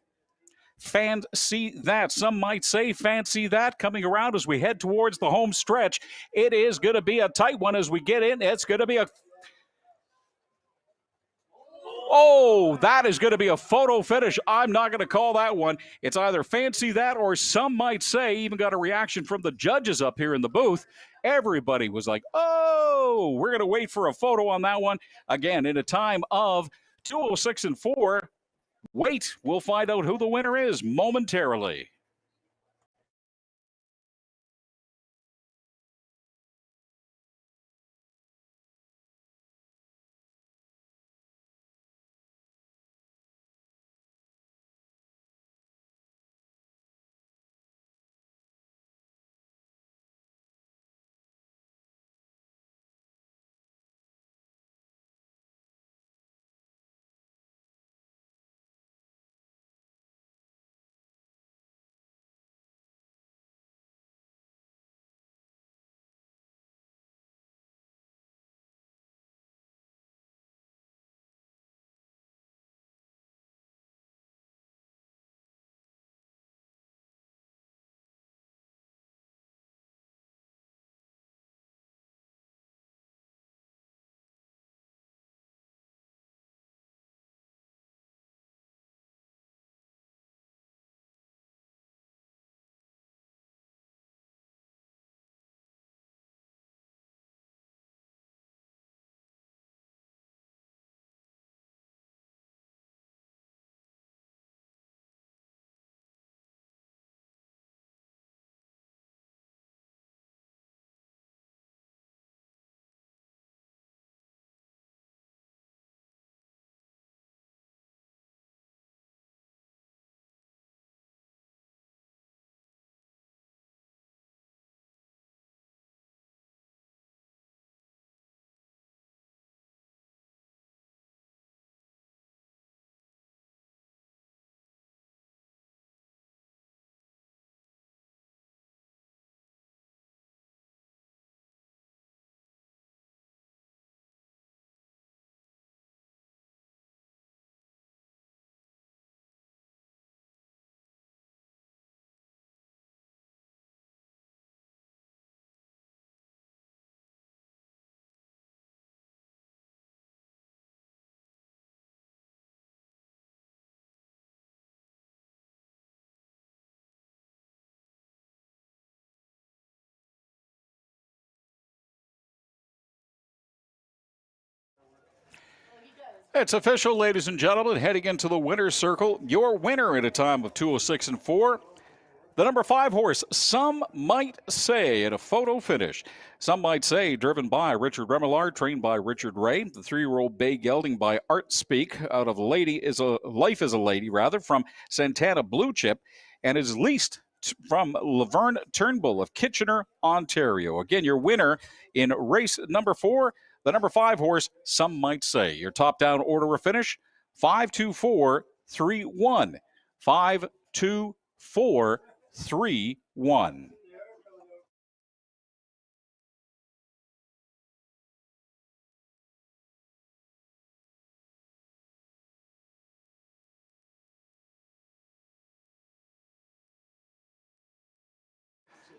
Fancy That. Some might say Fancy That coming around as we head towards the home stretch. It is going to be a tight one as we get in. It's going to be a Oh, that is going to be a photo finish. I'm not going to call that one. It's either Fancy That or Some Might Say. Even got a reaction from the judges up here in the booth. Everybody was like, oh, we're going to wait for a photo on that one. Again, in a time of 2:06 and 4. Wait, we'll find out who the winner is momentarily. It's official, ladies and gentlemen, heading into the winner's circle. Your winner at a time of 2:06 and 4. The number 5 horse, Some Might Say, at a photo finish. Some Might Say, driven by Richard Remillard, trained by Richard Ray. The 3-year-old bay gelding by Art Speak, out of Life is a Lady, from Santana Blue Chip, and is leased from Laverne Turnbull of Kitchener, Ontario. Again, your winner in race number 4, the number 5 horse, Some Might Say. Your top-down order of finish, 5-2-4-3-1. 5-2-4-3-1.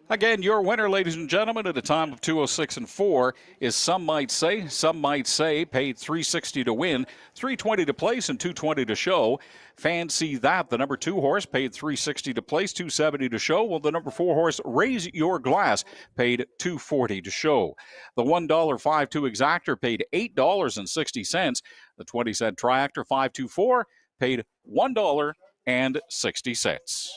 Again, your winner, ladies and gentlemen, at a time of 2:06 and 4 is Some Might Say. Some Might Say paid $360 to win, $320 to place, and $220 to show. Fancy That, the number 2 horse, paid $360 to place, $270 to show. Well, the number 4 horse, Raise Your Glass, paid $240 to show. The $1 5-2 exactor paid $8.60. The 20-cent triactor 524 paid $1.60.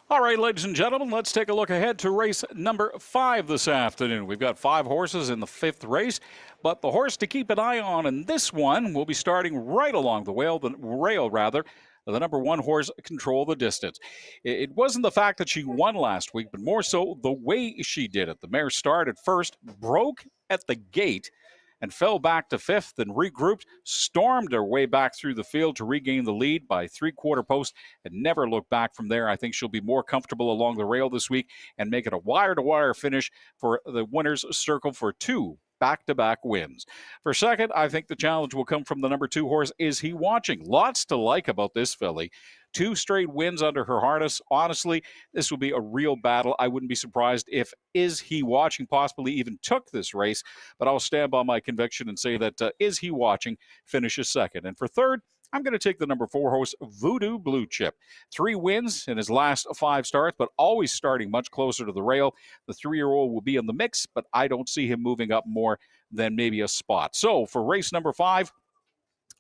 All right, ladies and gentlemen, let's take a look ahead to race number 5 this afternoon. We've got 5 horses in the 5th race, but the horse to keep an eye on in this one will be starting right along the rail, The number 1 horse, Control the Distance. It wasn't the fact that she won last week, but more so the way she did it. The mare started first, broke at the gate, and fell back to fifth, then regrouped, stormed her way back through the field to regain the lead by three-quarter post, and never looked back from there. I think she'll be more comfortable along the rail this week and make it a wire-to-wire finish for the winner's circle for 2 back-to-back wins. For second, I think the challenge will come from the number 2 horse, Is He Watching? Lots to like about this filly. 2 straight wins under her harness. Honestly, this will be a real battle. I wouldn't be surprised if Is He Watching possibly even took this race, but I'll stand by my conviction and say that Is He Watching finishes second. And for third, I'm going to take the number 4 horse, Voodoo Blue Chip. 3 wins in his last 5 starts, but always starting much closer to the rail. The 3-year-old will be in the mix, but I don't see him moving up more than maybe a spot. So for race number 5,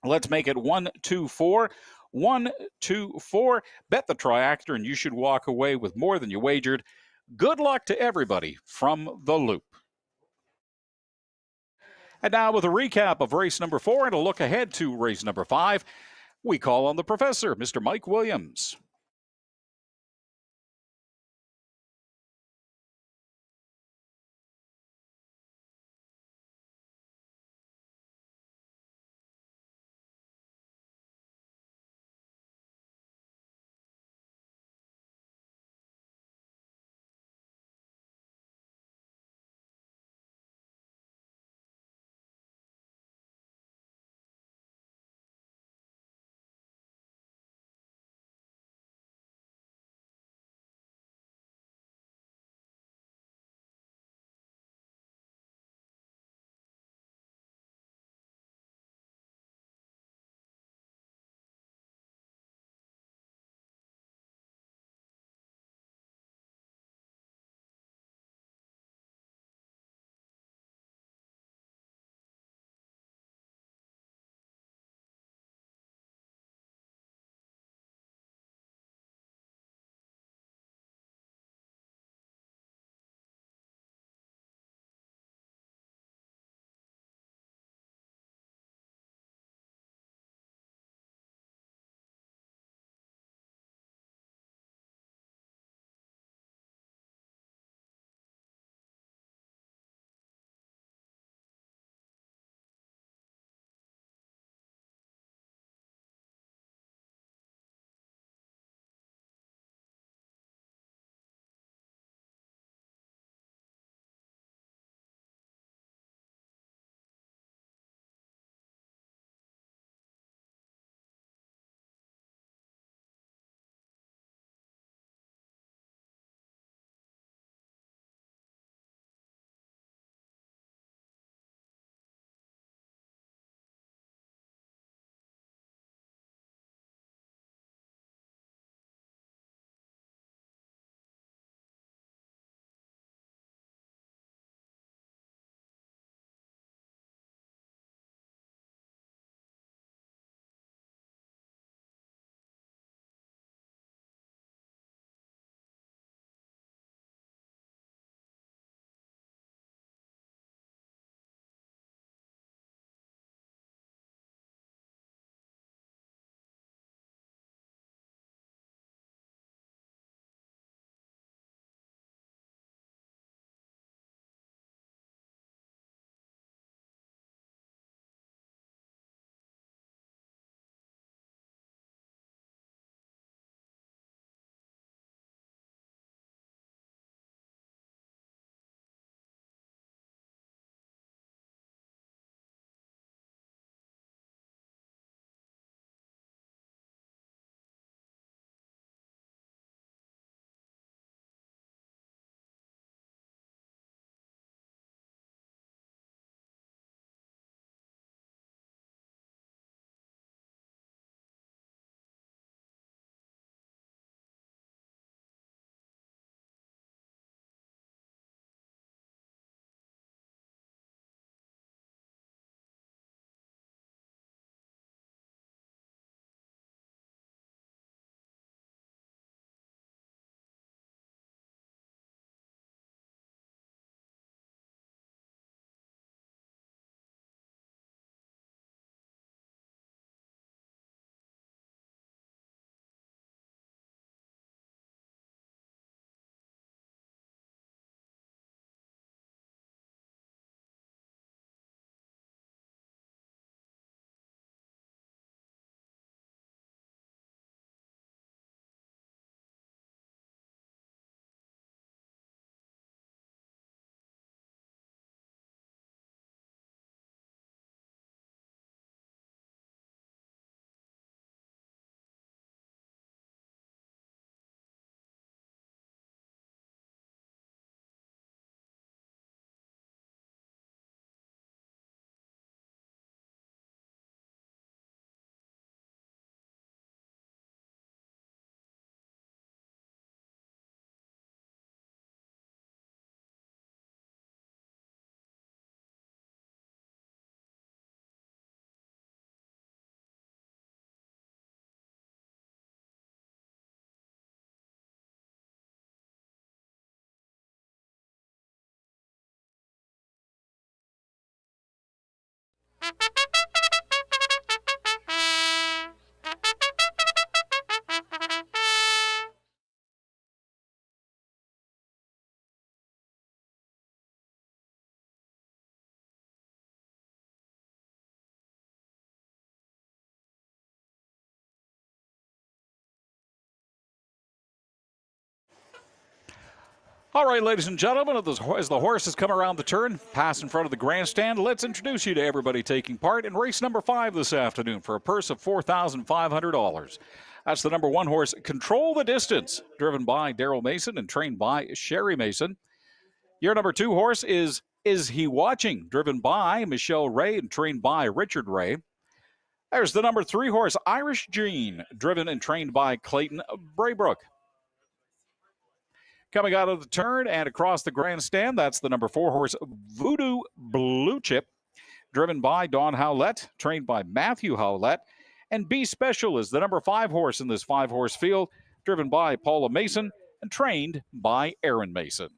let's make it 1, 2, 4. 1, 2, 4. Bet the triactor, and you should walk away with more than you wagered. Good luck to everybody from the Loop. And now with a recap of race number 4 and a look ahead to race number 5, we call on the professor, Mr. Mike Williams. All right, ladies and gentlemen, as the horses come around the turn, pass in front of the grandstand, let's introduce you to everybody taking part in race number 5 this afternoon for a purse of $4,500. That's the number 1 horse, Control the Distance, driven by Daryl Mason and trained by Sherry Mason. Your number 2 horse is He Watching, driven by Michelle Ray and trained by Richard Ray. There's the number 3 horse, Irish Jean, driven and trained by Clayton Braybrook. Coming out of the turn and across the grandstand, that's the number 4 horse, Voodoo Blue Chip, driven by Don Howlett, trained by Matthew Howlett. And B Special is the number 5 horse in this 5-horse field, driven by Paula Mason and trained by Aaron Mason.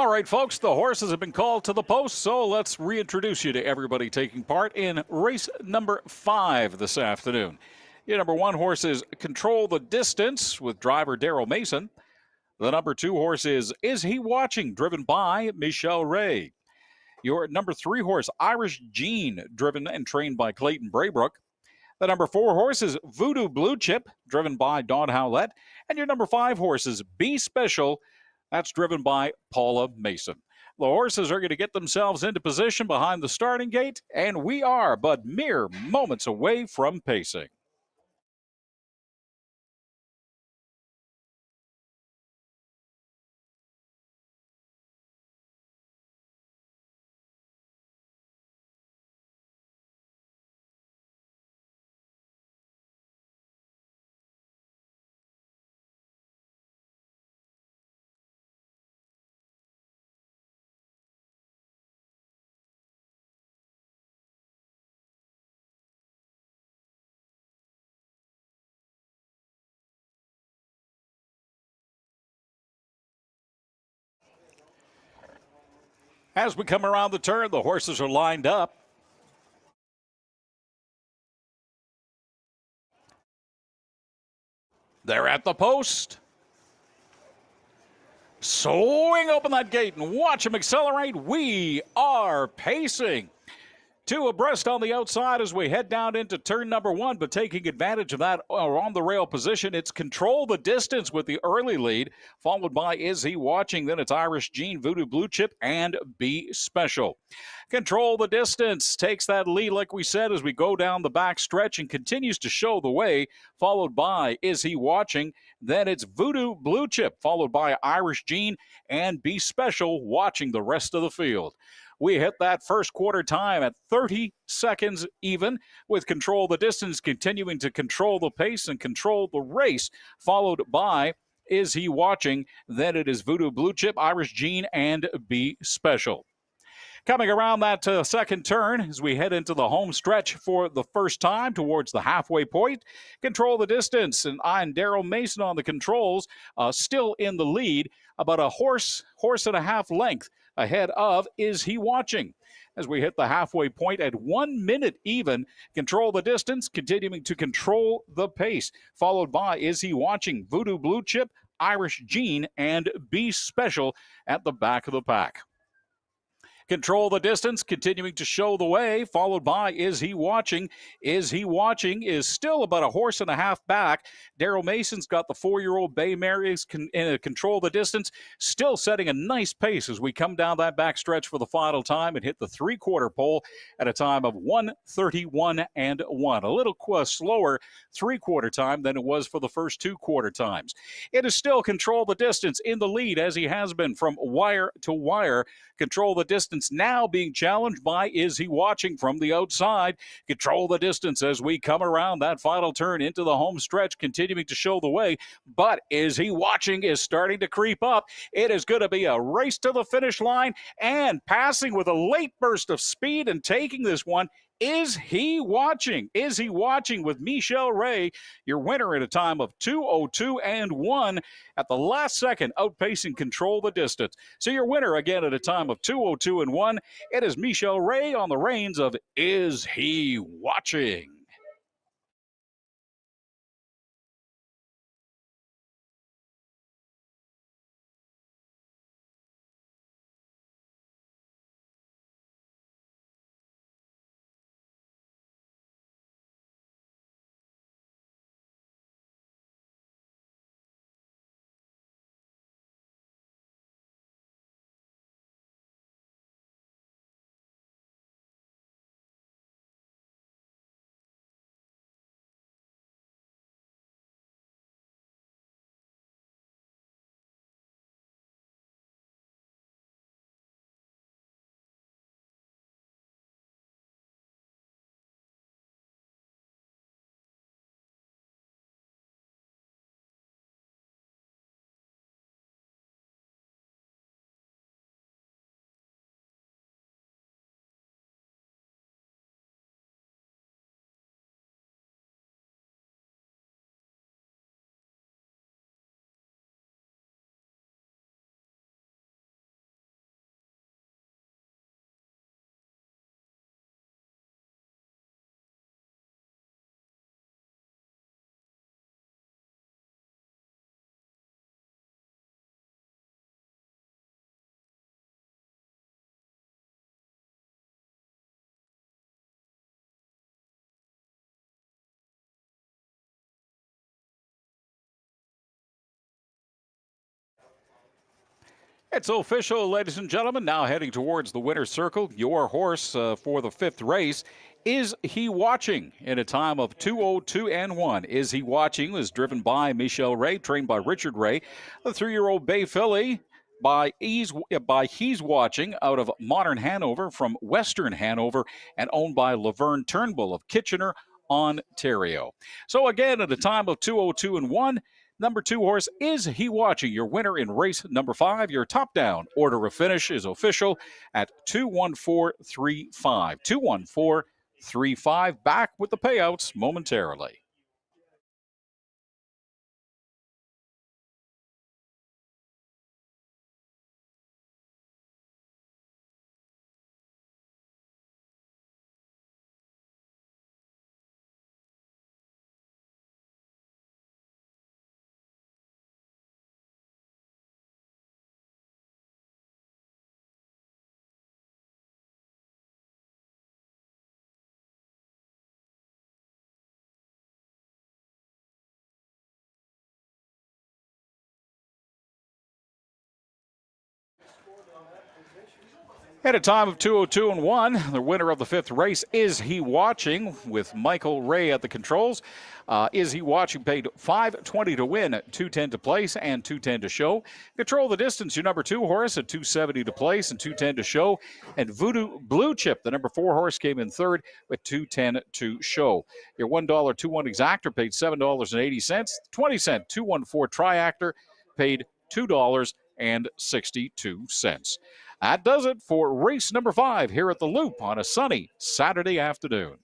All right, folks, the horses have been called to the post, so let's reintroduce you to everybody taking part in race number 5 this afternoon. Your number 1 horse is Control the Distance with driver Daryl Mason. The number 2 horse Is He Watching, driven by Michelle Ray. Your number 3 horse, Irish Gene, driven and trained by Clayton Braybrook. The number 4 horse is Voodoo Blue Chip, driven by Don Howlett. And your number 5 horse is Be Special. That's driven by Paula Mason. The horses are going to get themselves into position behind the starting gate, and we are but mere moments away from pacing. As we come around the turn, the horses are lined up. They're at the post. Swing open that gate and watch them accelerate. We are pacing. 2 abreast on the outside as we head down into turn number 1, but taking advantage of that on the rail position, it's Control the Distance with the early lead, followed by Is He Watching? Then it's Irish Gene, Voodoo Blue Chip, and Be Special. Control the Distance takes that lead, like we said, as we go down the back stretch and continues to show the way, followed by Is He Watching? Then it's Voodoo Blue Chip, followed by Irish Gene, and Be Special watching the rest of the field. We hit that first quarter time at 30 seconds even, with Control the Distance continuing to control the pace and control the race, followed by Is He Watching? Then it is Voodoo Blue Chip, Irish Gene, and Be Special. Coming around that second turn as we head into the home stretch for the first time towards the halfway point. Control the Distance, and Daryl Mason on the controls, still in the lead, about a horse and a half length ahead of Is He Watching? As we hit the halfway point at 1 minute even, Control the Distance continuing to control the pace, followed by Is He Watching? Voodoo Blue Chip, Irish Gene, and Be Special at the back of the pack. Control the Distance continuing to show the way, followed by Is He Watching? Is He Watching is still about a horse and a half back. Daryl Mason's got the 4-year-old Bay Mary Control the Distance, still setting a nice pace as we come down that back stretch for the final time and hit the 3-quarter pole at a time of 1:31 and 1. A little slower 3-quarter time than it was for the first 2-quarter times. It is still Control the Distance in the lead as he has been from wire to wire. Control the Distance now being challenged by Is He Watching from the outside. Control the Distance as we come around that final turn into the home stretch, continuing to show the way. But Is He Watching is starting to creep up. It is going to be a race to the finish line, and passing with a late burst of speed and taking this one. Is He Watching? Is He Watching with Michelle Ray, your winner at a time of 2:02 and 1 at the last second, outpacing Control the Distance. So your winner again at a time of 2:02 and 1. It is Michelle Ray on the reins of Is He Watching? It's official, ladies and gentlemen. Now heading towards the winner's circle. Your horse for the fifth race. Is He Watching? In a time of 2:02 and 1. Is He Watching? Was driven by Michelle Ray, trained by Richard Ray. The 3-year-old Bay filly by He's Watching out of Modern Hanover from Western Hanover and owned by Laverne Turnbull of Kitchener, Ontario. So again, at a time of 2:02 and 1. Number 2 horse, Is He Watching? Your winner in race number 5. Your top down order of finish is official at 21435. 21435. Back with the payouts momentarily. At a time of 2:02 and 1, the winner of the fifth race, Is He Watching? With Michael Ray at the controls. Is He Watching paid $5.20 to win, $2.10 to place, and $2.10 to show. Control the distance, your number 2 horse at $2.70 to place and $2.10 to show. And Voodoo Blue Chip, the number 4 horse, came in third with $2.10 to show. Your $1 2-1 exactor paid $7.80. 20-cent 2-1-4 triactor paid $2.62. That does it for race number 5 here at the Loop on a sunny Saturday afternoon.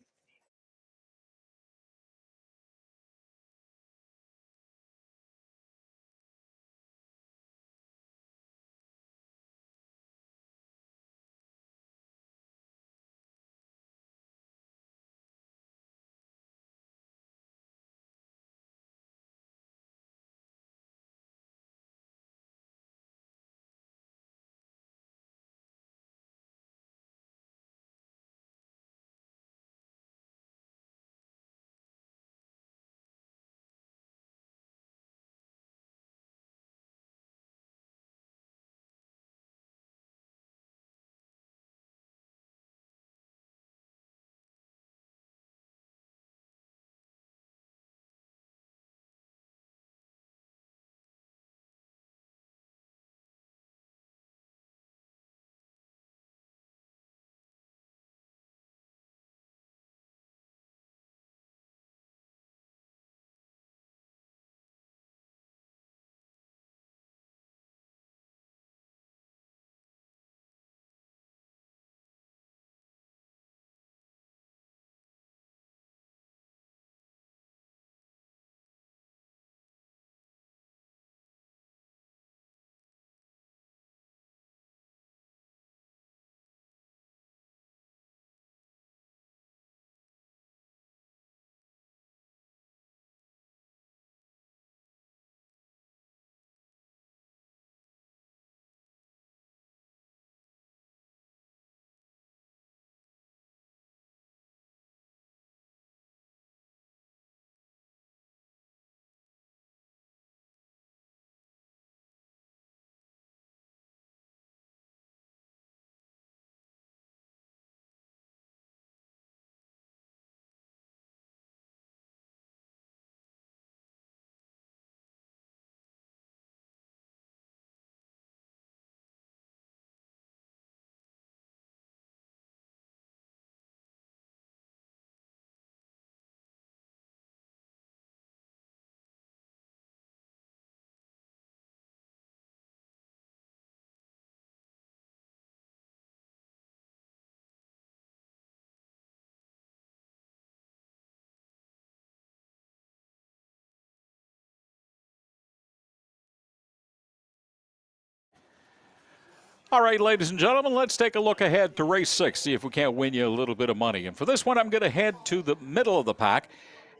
All right, ladies and gentlemen, let's take a look ahead to race 6, see if we can't win you a little bit of money. And for this one, I'm going to head to the middle of the pack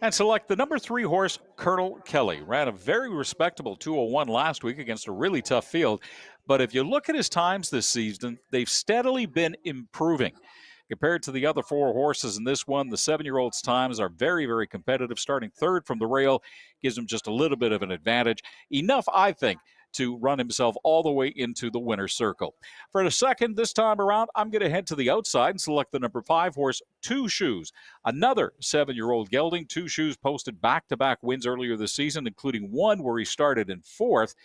and select the number 3 horse, Colonel Kelly. Ran a very respectable 2:01 last week against a really tough field. But if you look at his times this season, they've steadily been improving. Compared to the other 4 horses in this one, the 7-year-old's times are very, very competitive. Starting third from the rail gives him just a little bit of an advantage. Enough, I think, to run himself all the way into the winner's circle. For the second, this time around, I'm going to head to the outside and select the number 5 horse, Two Shoes. Another 7-year-old gelding. Two Shoes posted back-to-back wins earlier this season, including one where he started in 4th.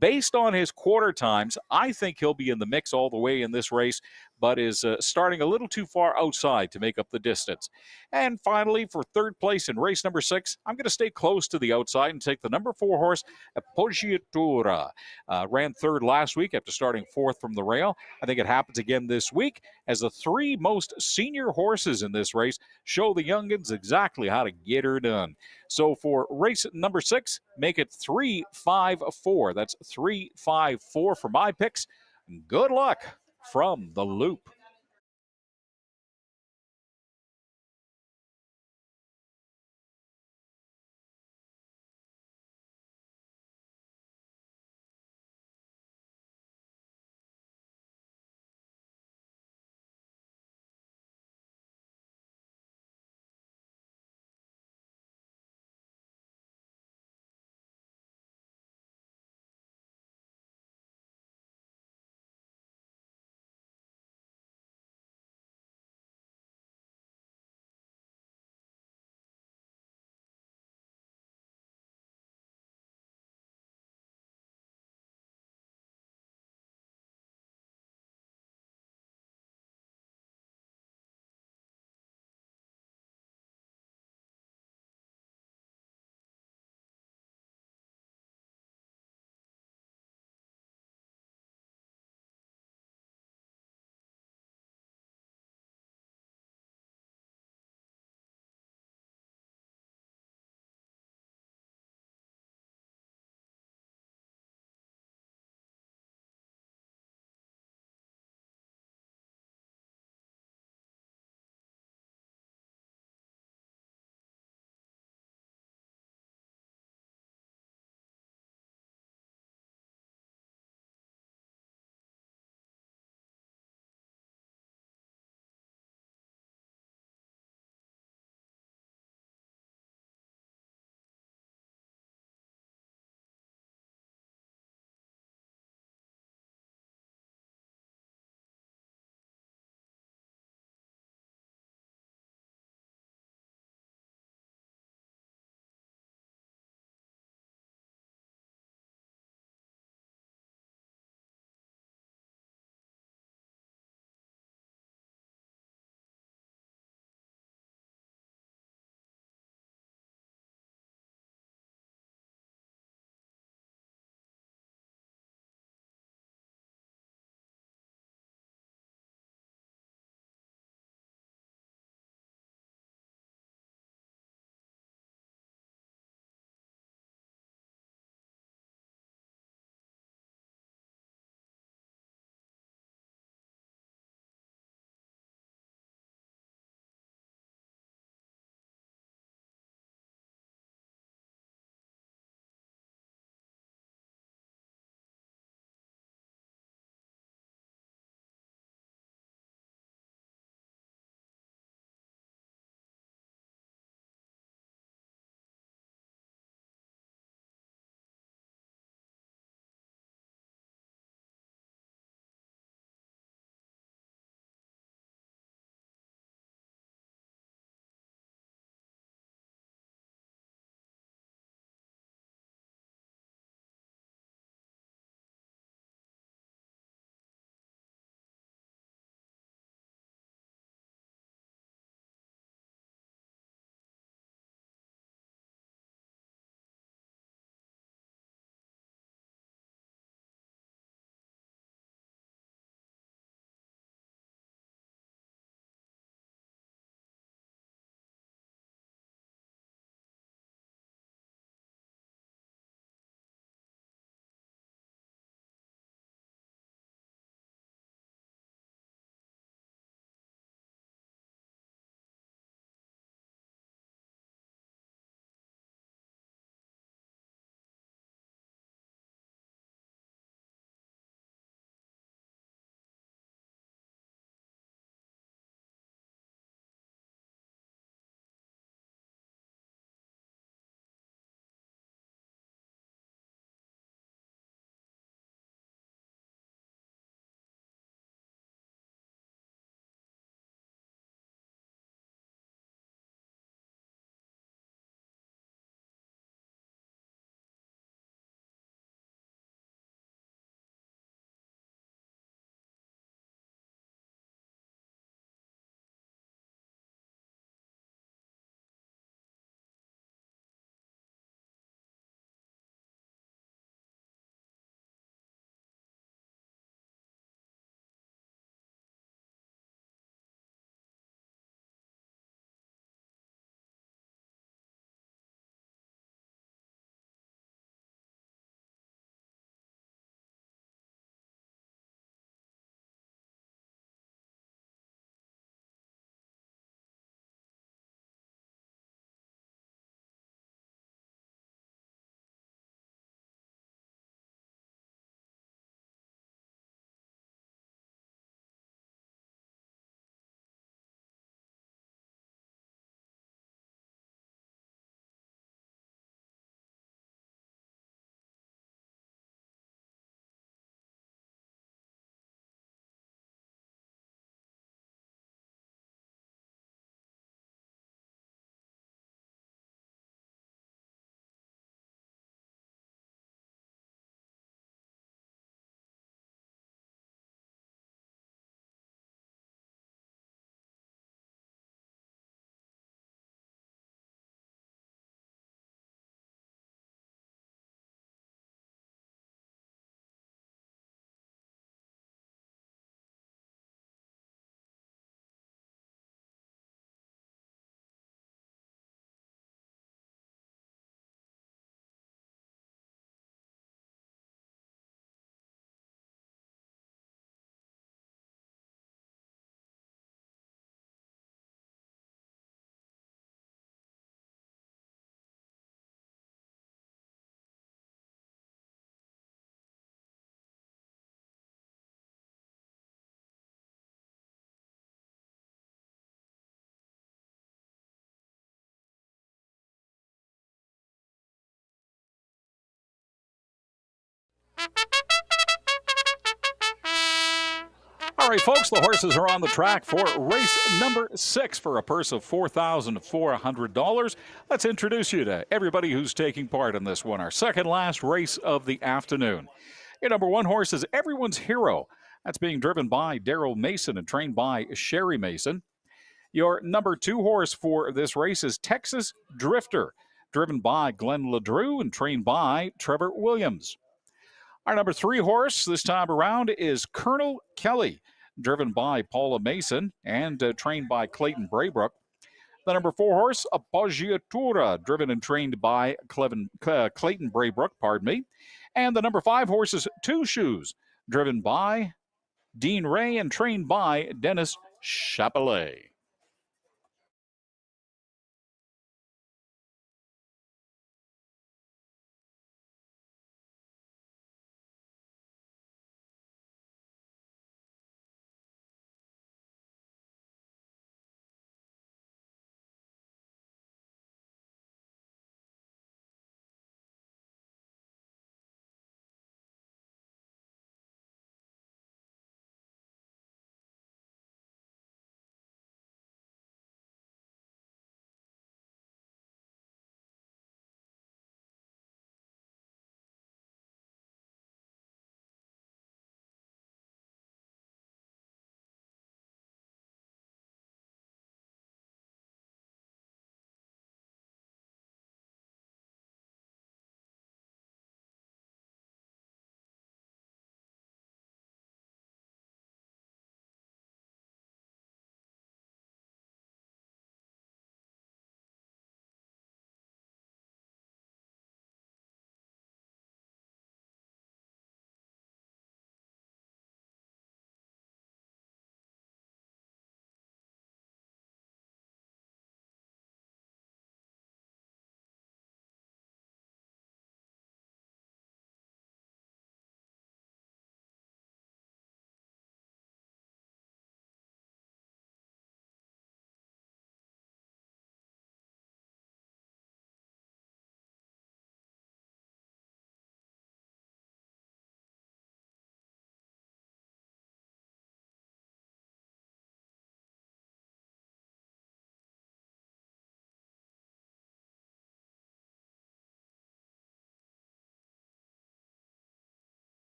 Based on his quarter times, I think he'll be in the mix all the way in this race, but is starting a little too far outside to make up the distance. And finally, for third place in race number 6, I'm going to stay close to the outside and take the number 4 horse, Appoggiatura. Ran third last week after starting 4th from the rail. I think it happens again this week, as the 3 most senior horses in this race show the youngins exactly how to get her done. So for race number 6, make it 3-5-4. That's 3-5-4 for my picks. Good luck from the Loop. All right, folks, the horses are on the track for race number 6 for a purse of $4,400. Let's introduce you to everybody who's taking part in this one, our second last race of the afternoon. Your number 1 horse is Everyone's Hero. That's being driven by Daryl Mason and trained by Sherry Mason. Your number 2 horse for this race is Texas Drifter, driven by Glenn LeDrew and trained by Trevor Williams. Our number 3 horse this time around is Colonel Kelly, driven by Paula Mason and trained by Clayton Braybrook. The number 4 horse, Appoggiatura, driven and trained by Clayton Braybrook, And the number 5 horse is Two Shoes, driven by Dean Ray and trained by Dennis Chapelet.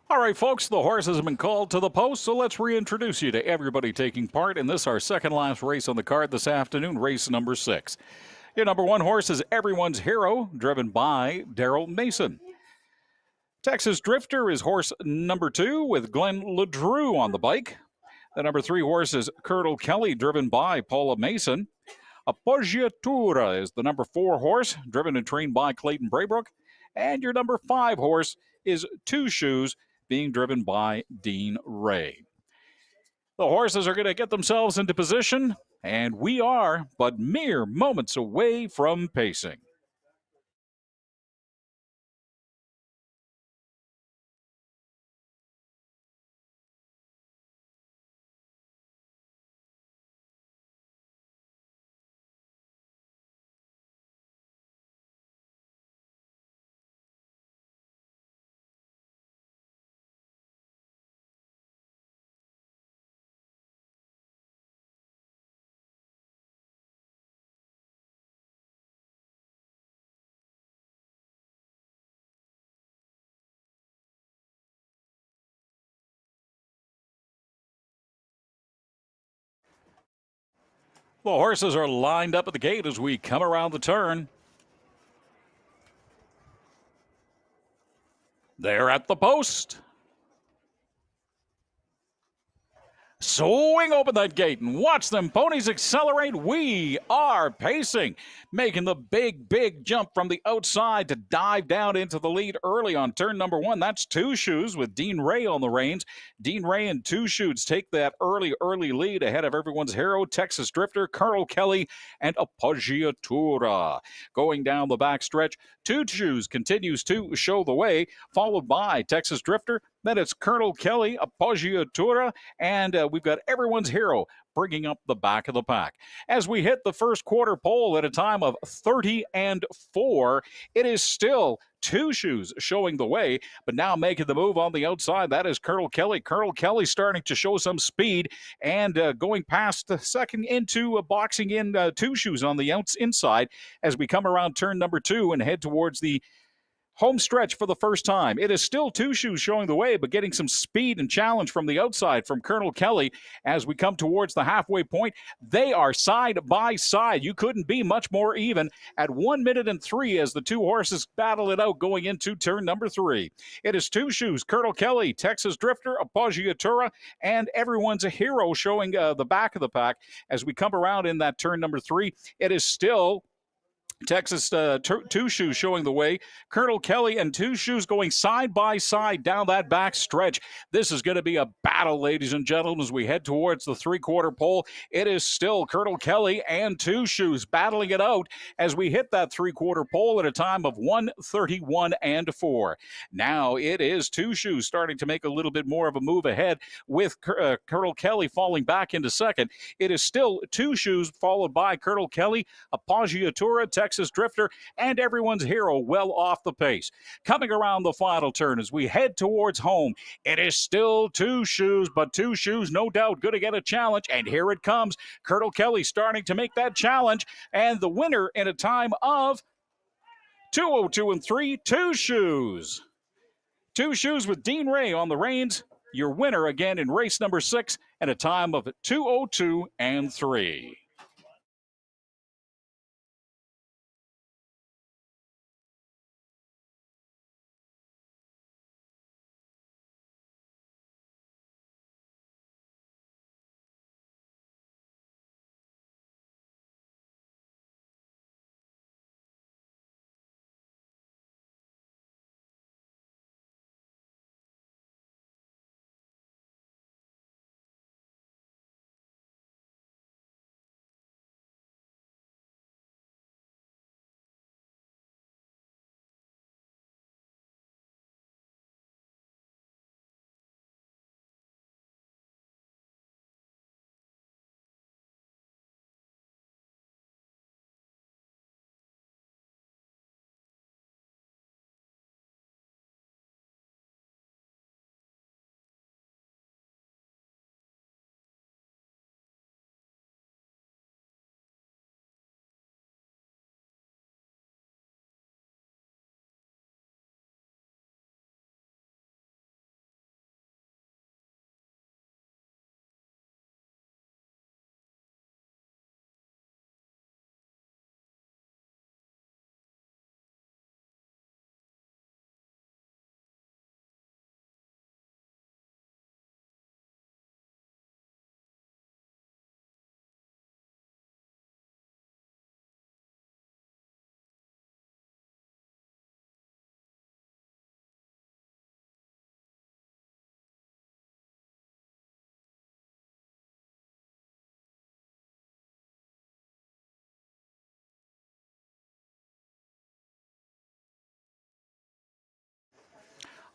All right, folks, the horses have been called to the post, so let's reintroduce you to everybody taking part in this, our second last race on the card this afternoon, race number 6. Your number 1 horse is Everyone's Hero, driven by Daryl Mason. Texas Drifter is horse number 2 with Glenn LeDrew on the bike. The number 3 horse is Colonel Kelly, driven by Paula Mason. Appoggiatura is the number 4 horse, driven and trained by Clayton Braybrook. And your number 5 horse is Two Shoes, being driven by Dean Ray. The horses are going to get themselves into position, and we are but mere moments away from pacing. The horses are lined up at the gate as we come around the turn. They're at the post. Swing open that gate and watch them ponies accelerate. We are pacing, making the big jump from the outside to dive down into the lead early on turn number 1. That's Two Shoes with Dean Ray on the reins. Dean Ray and Two Shoes take that early lead ahead of Everyone's Hero, Texas Drifter, Colonel Kelly, and Appoggiatura. Going down the back stretch, Two Shoes continues to show the way, followed by Texas Drifter. Then it's Colonel Kelly, Appoggiatura, and we've got Everyone's Hero bringing up the back of the pack. As we hit the first quarter pole at a time of 30-4, it is still Two Shoes showing the way, but now making the move on the outside. That is Colonel Kelly. Colonel Kelly starting to show some speed and going past the second into boxing in Two Shoes on the inside as we come around turn number 2 and head towards the home stretch for the first time. It is still Two Shoes showing the way, but getting some speed and challenge from the outside from Colonel Kelly as we come towards the halfway point. They are side by side. You couldn't be much more even at 1 minute and 3 as the two horses battle it out going into turn number 3. It is Two Shoes, Colonel Kelly, Texas Drifter, Appoggiatura, and Everyone's a Hero showing the back of the pack as we come around in that turn number 3. It is still Texas Two Shoes showing the way. Colonel Kelly and Two Shoes going side by side down that back stretch. This is going to be a battle, ladies and gentlemen, as we head towards the three-quarter pole. It is still Colonel Kelly and Two Shoes battling it out as we hit that three-quarter pole at a time of 1:31.4. Now it is Two Shoes starting to make a little bit more of a move ahead with Colonel Kelly falling back into second. It is still Two Shoes followed by Colonel Kelly, Appoggiatura, Texas Drifter, and Everyone's Hero well off the pace. Coming around the final turn as we head towards home, it is still Two Shoes, but Two Shoes no doubt going to get a challenge, and here it comes. Colonel Kelly starting to make that challenge, and the winner in a time of 2:02.3, Two Shoes. Two Shoes with Dean Ray on the reins. Your winner again in race number 6 at a time of 2:02.3.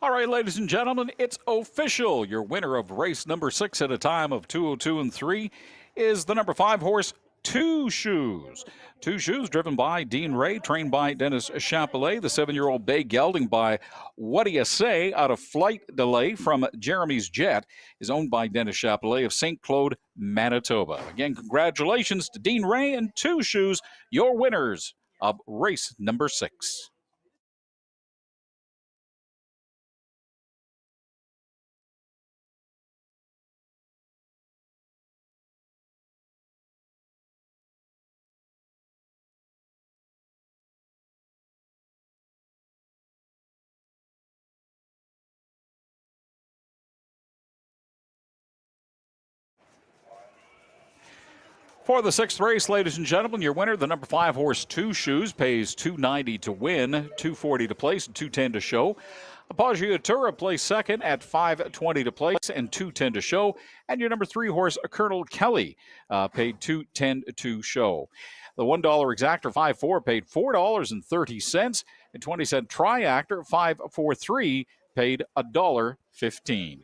All right, ladies and gentlemen, it's official. Your winner of race number 6 at a time of 2:02 and 3 is the number 5 horse, Two Shoes. Two Shoes, driven by Dean Ray, trained by Dennis Chapelet. The 7-year-old bay gelding by What Do You Say out of Flight Delay from Jeremy's Jet is owned by Dennis Chapelet of St. Claude, Manitoba. Again, congratulations to Dean Ray and Two Shoes, your winners of race number 6. For the 6th race, ladies and gentlemen, your winner, the number 5 horse, Two Shoes, pays $2.90 to win, $2.40 to place, and $2.10 to show. Appoggiatura placed second at $5.20 to place and $2.10 to show. And your number 3 horse, Colonel Kelly, paid $2.10 to show. The $1 exactor 5-4 paid $4.30, and 20-cent triactor 5-4-3 paid $1.15.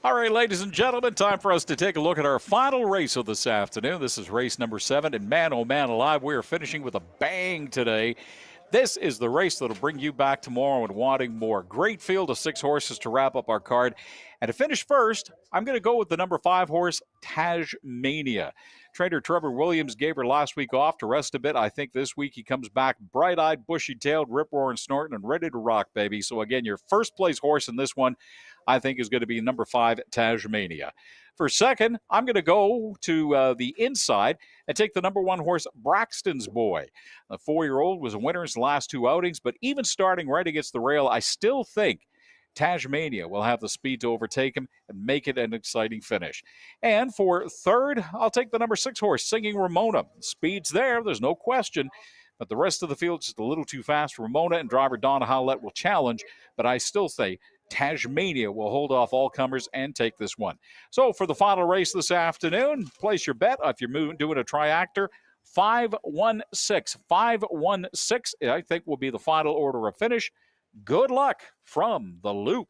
All right, ladies and gentlemen, time for us to take a look at our final race of this afternoon. This is race number 7, and man, oh man alive, we are finishing with a bang today. This is the race that'll bring you back tomorrow and wanting more. Great field of 6 horses to wrap up our card. And to finish first, I'm going to go with the number 5 horse, Tajmania. Trainer Trevor Williams gave her last week off to rest a bit. I think this week he comes back bright-eyed, bushy-tailed, rip-roaring, snorting, and ready to rock, baby. So again, your first place horse in this one, I think, is going to be number 5, Tajmania. For second, I'm going to go to the inside and take the number 1 horse, Braxton's Boy. The 4-year-old was a winner in his last 2 outings, but even starting right against the rail, I still think Tajmania will have the speed to overtake him and make it an exciting finish. And for third, I'll take the number 6 horse, Singing Ramona. Speed's there's no question. But the rest of the field is just a little too fast. Ramona and driver Donna Howlett will challenge, but I still say Tajmania will hold off all comers and take this one. So for the final race this afternoon, place your bet if you're doing a triactor. 5-1-6. 5-1-6, I think, will be the final order of finish. Good luck from the Loop.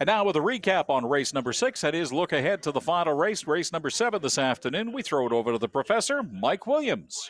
And now with a recap on race number 6, that is look ahead to the final race, race number 7 this afternoon. We throw it over to the professor, Mike Williams.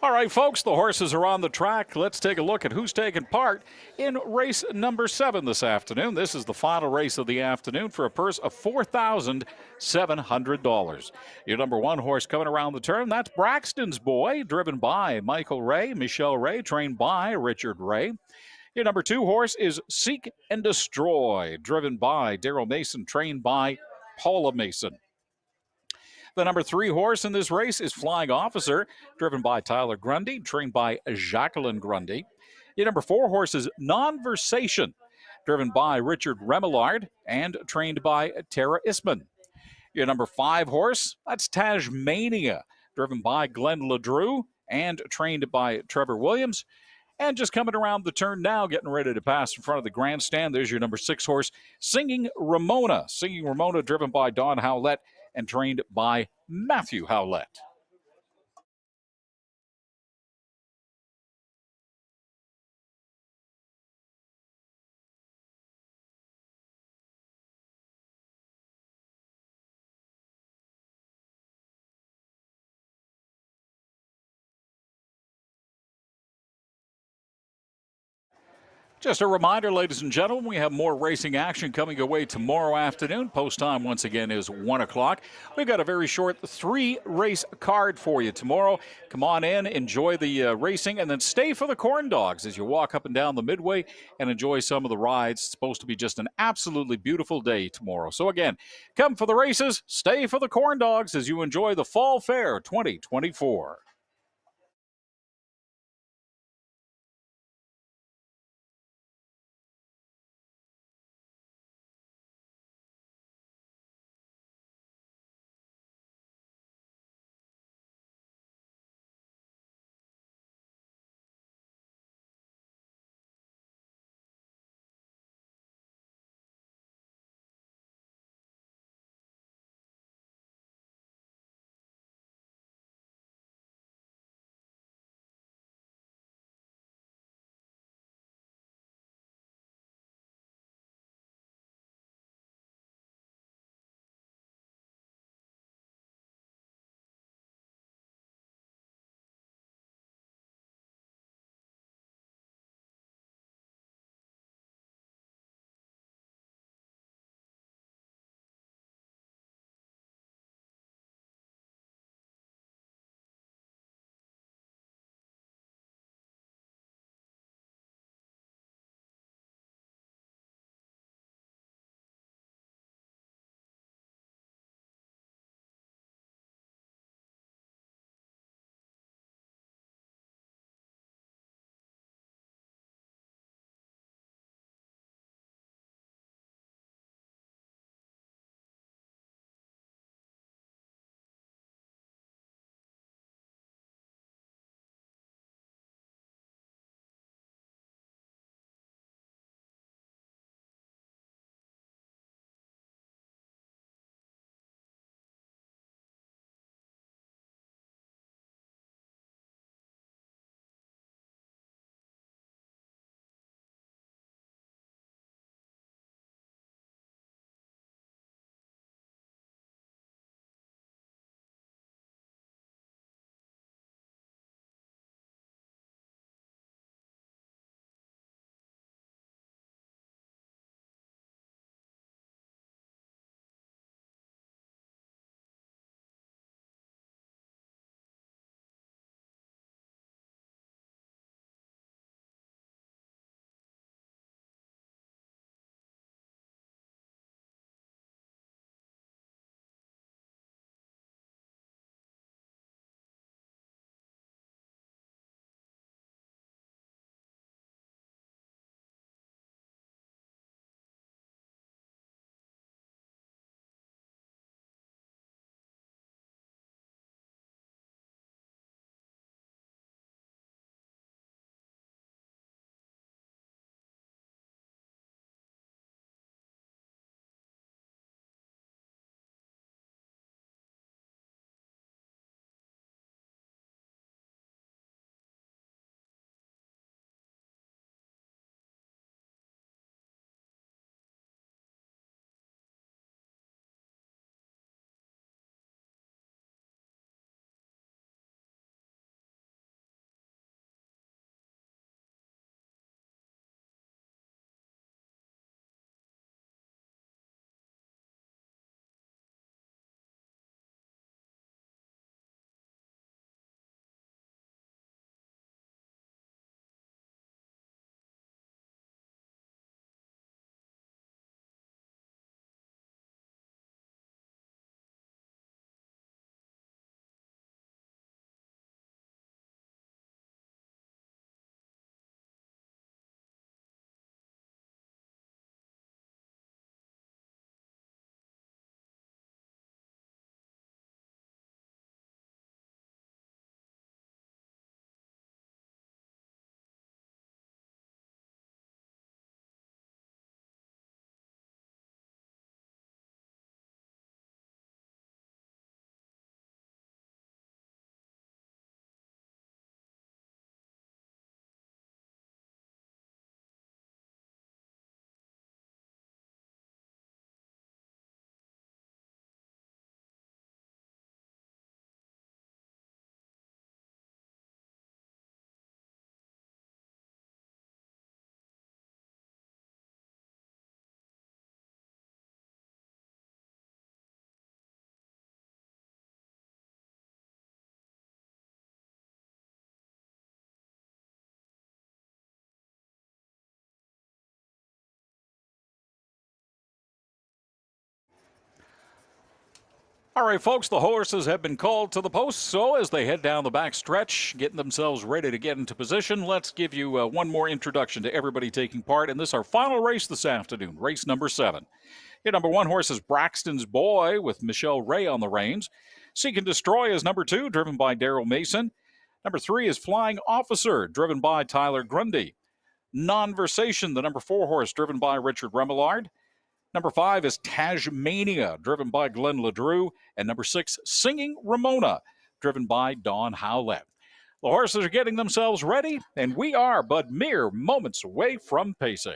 All right, folks, the horses are on the track. Let's take a look at who's taking part in race number 7 this afternoon. This is the final race of the afternoon for a purse of $4,700. Your number 1 horse coming around the turn, that's Braxton's Boy, driven by Michael Ray, Michelle Ray, trained by Richard Ray. Your number 2 horse is Seek and Destroy, driven by Daryl Mason, trained by Paula Mason. The number 3 horse in this race is Flying Officer, driven by Tyler Grundy, trained by Jacqueline Grundy. Your number 4 horse is Nonversation, driven by Richard Remillard and trained by Tara Isman. Your number 5 horse, that's Tasmania, driven by Glenn LeDrew and trained by Trevor Williams. And just coming around the turn now, getting ready to pass in front of the grandstand, there's your number 6 horse, Singing Ramona. Singing Ramona, driven by Don Howlett and trained by Matthew Howlett. Just a reminder, ladies and gentlemen, we have more racing action coming your way tomorrow afternoon. Post time, once again, is 1 o'clock. We've got a very short 3-race card for you tomorrow. Come on in, enjoy the racing, and then stay for the corn dogs as you walk up and down the midway and enjoy some of the rides. It's supposed to be just an absolutely beautiful day tomorrow. So again, come for the races, stay for the corn dogs as you enjoy the Fall Fair 2024. All right, folks, the horses have been called to the post, so as they head down the back stretch, getting themselves ready to get into position, let's give you one more introduction to everybody taking part in this, our final race this afternoon, race number 7. Your number 1 horse is Braxton's Boy with Michelle Ray on the reins. Seek and Destroy is number 2, driven by Daryl Mason. Number 3 is Flying Officer, driven by Tyler Grundy. Nonversation, the number 4 horse, driven by Richard Remillard. Number 5 is Tajmania, driven by Glenn LeDrew. And number 6, Singing Ramona, driven by Don Howlett. The horses are getting themselves ready, and we are but mere moments away from pacing.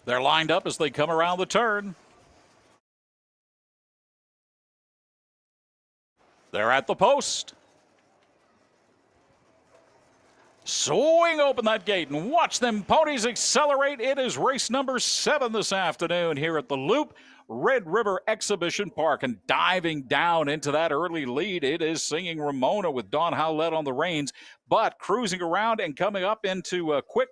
They're lined up as they come around the turn. They're at the post. Swing open that gate and watch them ponies accelerate. It is race number 7 this afternoon here at the Loop Red River Exhibition Park. And diving down into that early lead, it is Singing Ramona with Don Howlett on the reins. But cruising around and coming up into a quick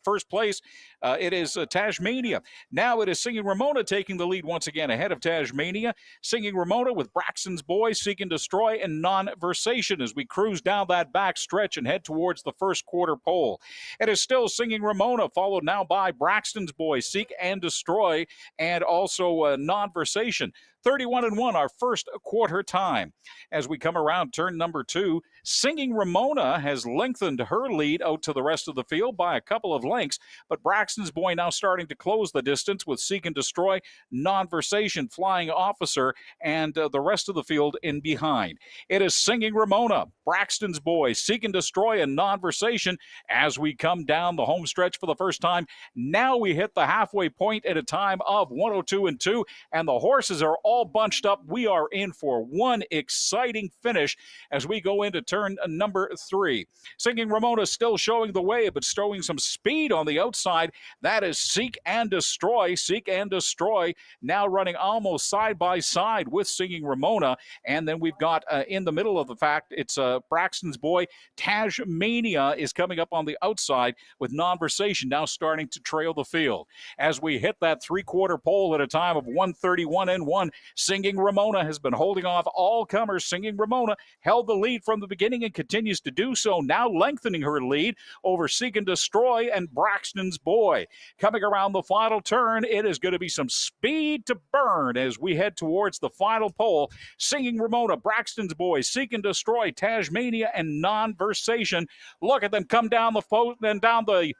first place, it is Tajmania. Now it is Singing Ramona taking the lead once again ahead of Tajmania. Singing Ramona with Braxton's Boy, Seek and Destroy, and Nonversation as we cruise down that back stretch and head towards the first quarter pole. It is still Singing Ramona, followed now by Braxton's Boy, Seek and Destroy, and also Nonversation. 31-1, our first quarter time. As we come around turn number 2, Singing Ramona has lengthened her lead out to the rest of the field by a couple of lengths, but Braxton's Boy now starting to close the distance with Seek and Destroy, Nonversation, Flying Officer, and the rest of the field in behind. It is Singing Ramona, Braxton's Boy, Seek and Destroy, and Nonversation as we come down the home stretch for the first time. Now we hit the halfway point at a time of 102-2, and the horses are all bunched up. We are in for one exciting finish as we go into turn number 3. Singing Ramona still showing the way, but showing some speed on the outside. That is Seek and Destroy. Seek and Destroy now running almost side by side with Singing Ramona. And then we've got in the middle of the fact, it's Braxton's Boy. Tajmania is coming up on the outside with Nonversation now starting to trail the field. As we hit that three-quarter pole at a time of 131-1, Singing Ramona has been holding off all comers. Singing Ramona held the lead from the beginning and continues to do so, now lengthening her lead over Seek and Destroy and Braxton's Boy. Coming around the final turn, it is going to be some speed to burn as we head towards the final pole. Singing Ramona, Braxton's Boy, Seek and Destroy, Tajmania, and Nonversation. Look at them come down the and down the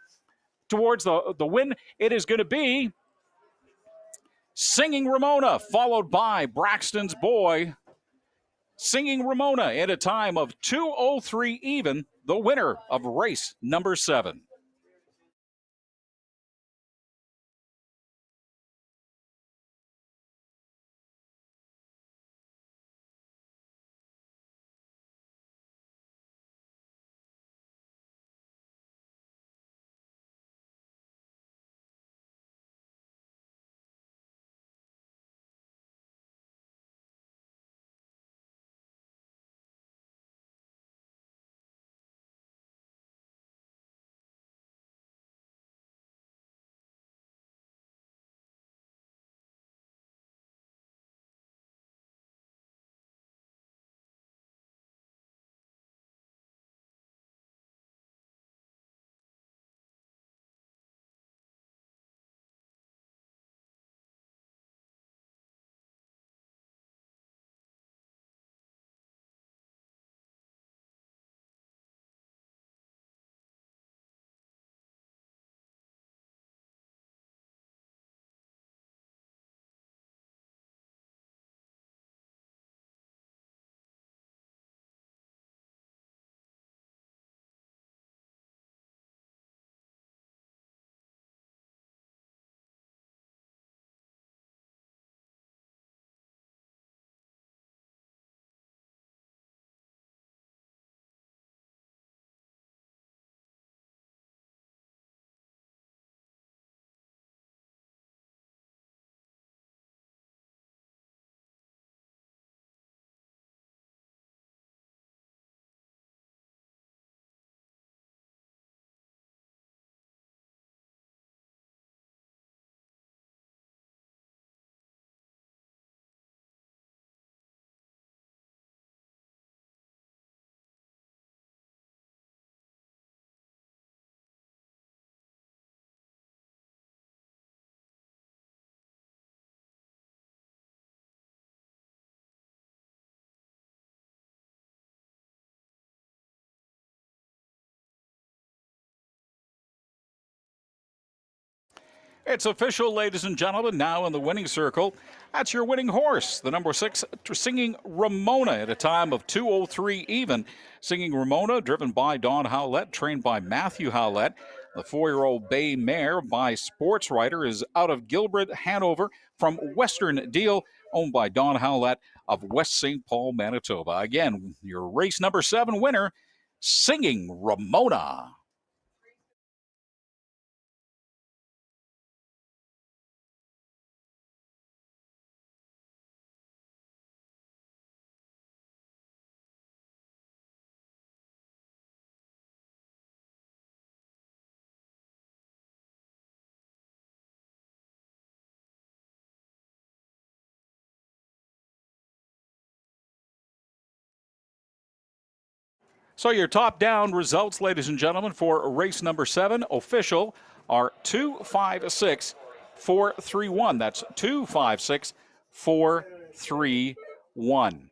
towards the win. It is going to be Singing Ramona, followed by Braxton's Boy. Singing Ramona at a time of 2:03 even, the winner of race number 7. It's official, ladies and gentlemen, now in the winning circle. That's your winning horse, the number 6, Singing Ramona, at a time of 2:03 even. Singing Ramona, driven by Don Howlett, trained by Matthew Howlett. The 4-year-old bay mare by Sports Writer is out of Gilbert, Hanover, from Western Deal, owned by Don Howlett of West St. Paul, Manitoba. Again, your race number 7 winner, Singing Ramona. So your top down results, ladies and gentlemen, for race number 7, official, are 256 431. That's 256 431.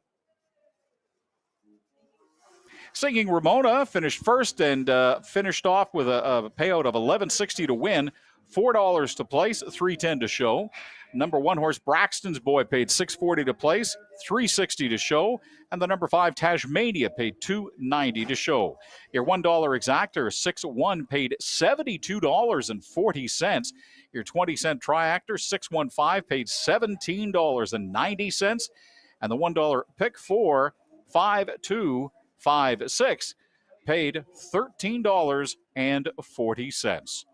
Singing Ramona finished first and finished off with a payout of $11.60 to win, $4 to place, $3.10 to show. Number 1 horse Braxton's Boy paid $6.40 to place, $3.60 to show, and the number 5 Tasmania paid $2.90 to show. Your $1 exactor 6-1 paid $72.40. Your 20-cent triactor 615 paid $17.90, and the $1 pick 4 5-2-5-6 paid $13.40.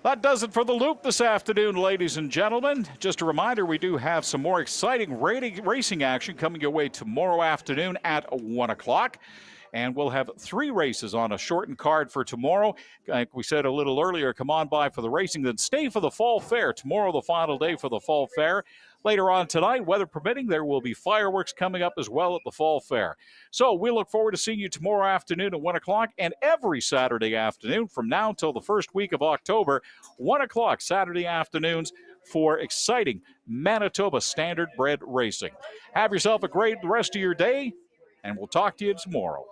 That does it for the Loop this afternoon, ladies and gentlemen. Just a reminder, we do have some more exciting racing action coming your way tomorrow afternoon at 1 o'clock. And we'll have 3 races on a shortened card for tomorrow. Like we said a little earlier, come on by for the racing, then stay for the Fall Fair. Tomorrow, the final day for the Fall Fair. Later on tonight, weather permitting, there will be fireworks coming up as well at the Fall Fair. So we look forward to seeing you tomorrow afternoon at 1 o'clock and every Saturday afternoon from now until the first week of October, 1 o'clock Saturday afternoons for exciting Manitoba standard bred racing. Have yourself a great rest of your day, and we'll talk to you tomorrow.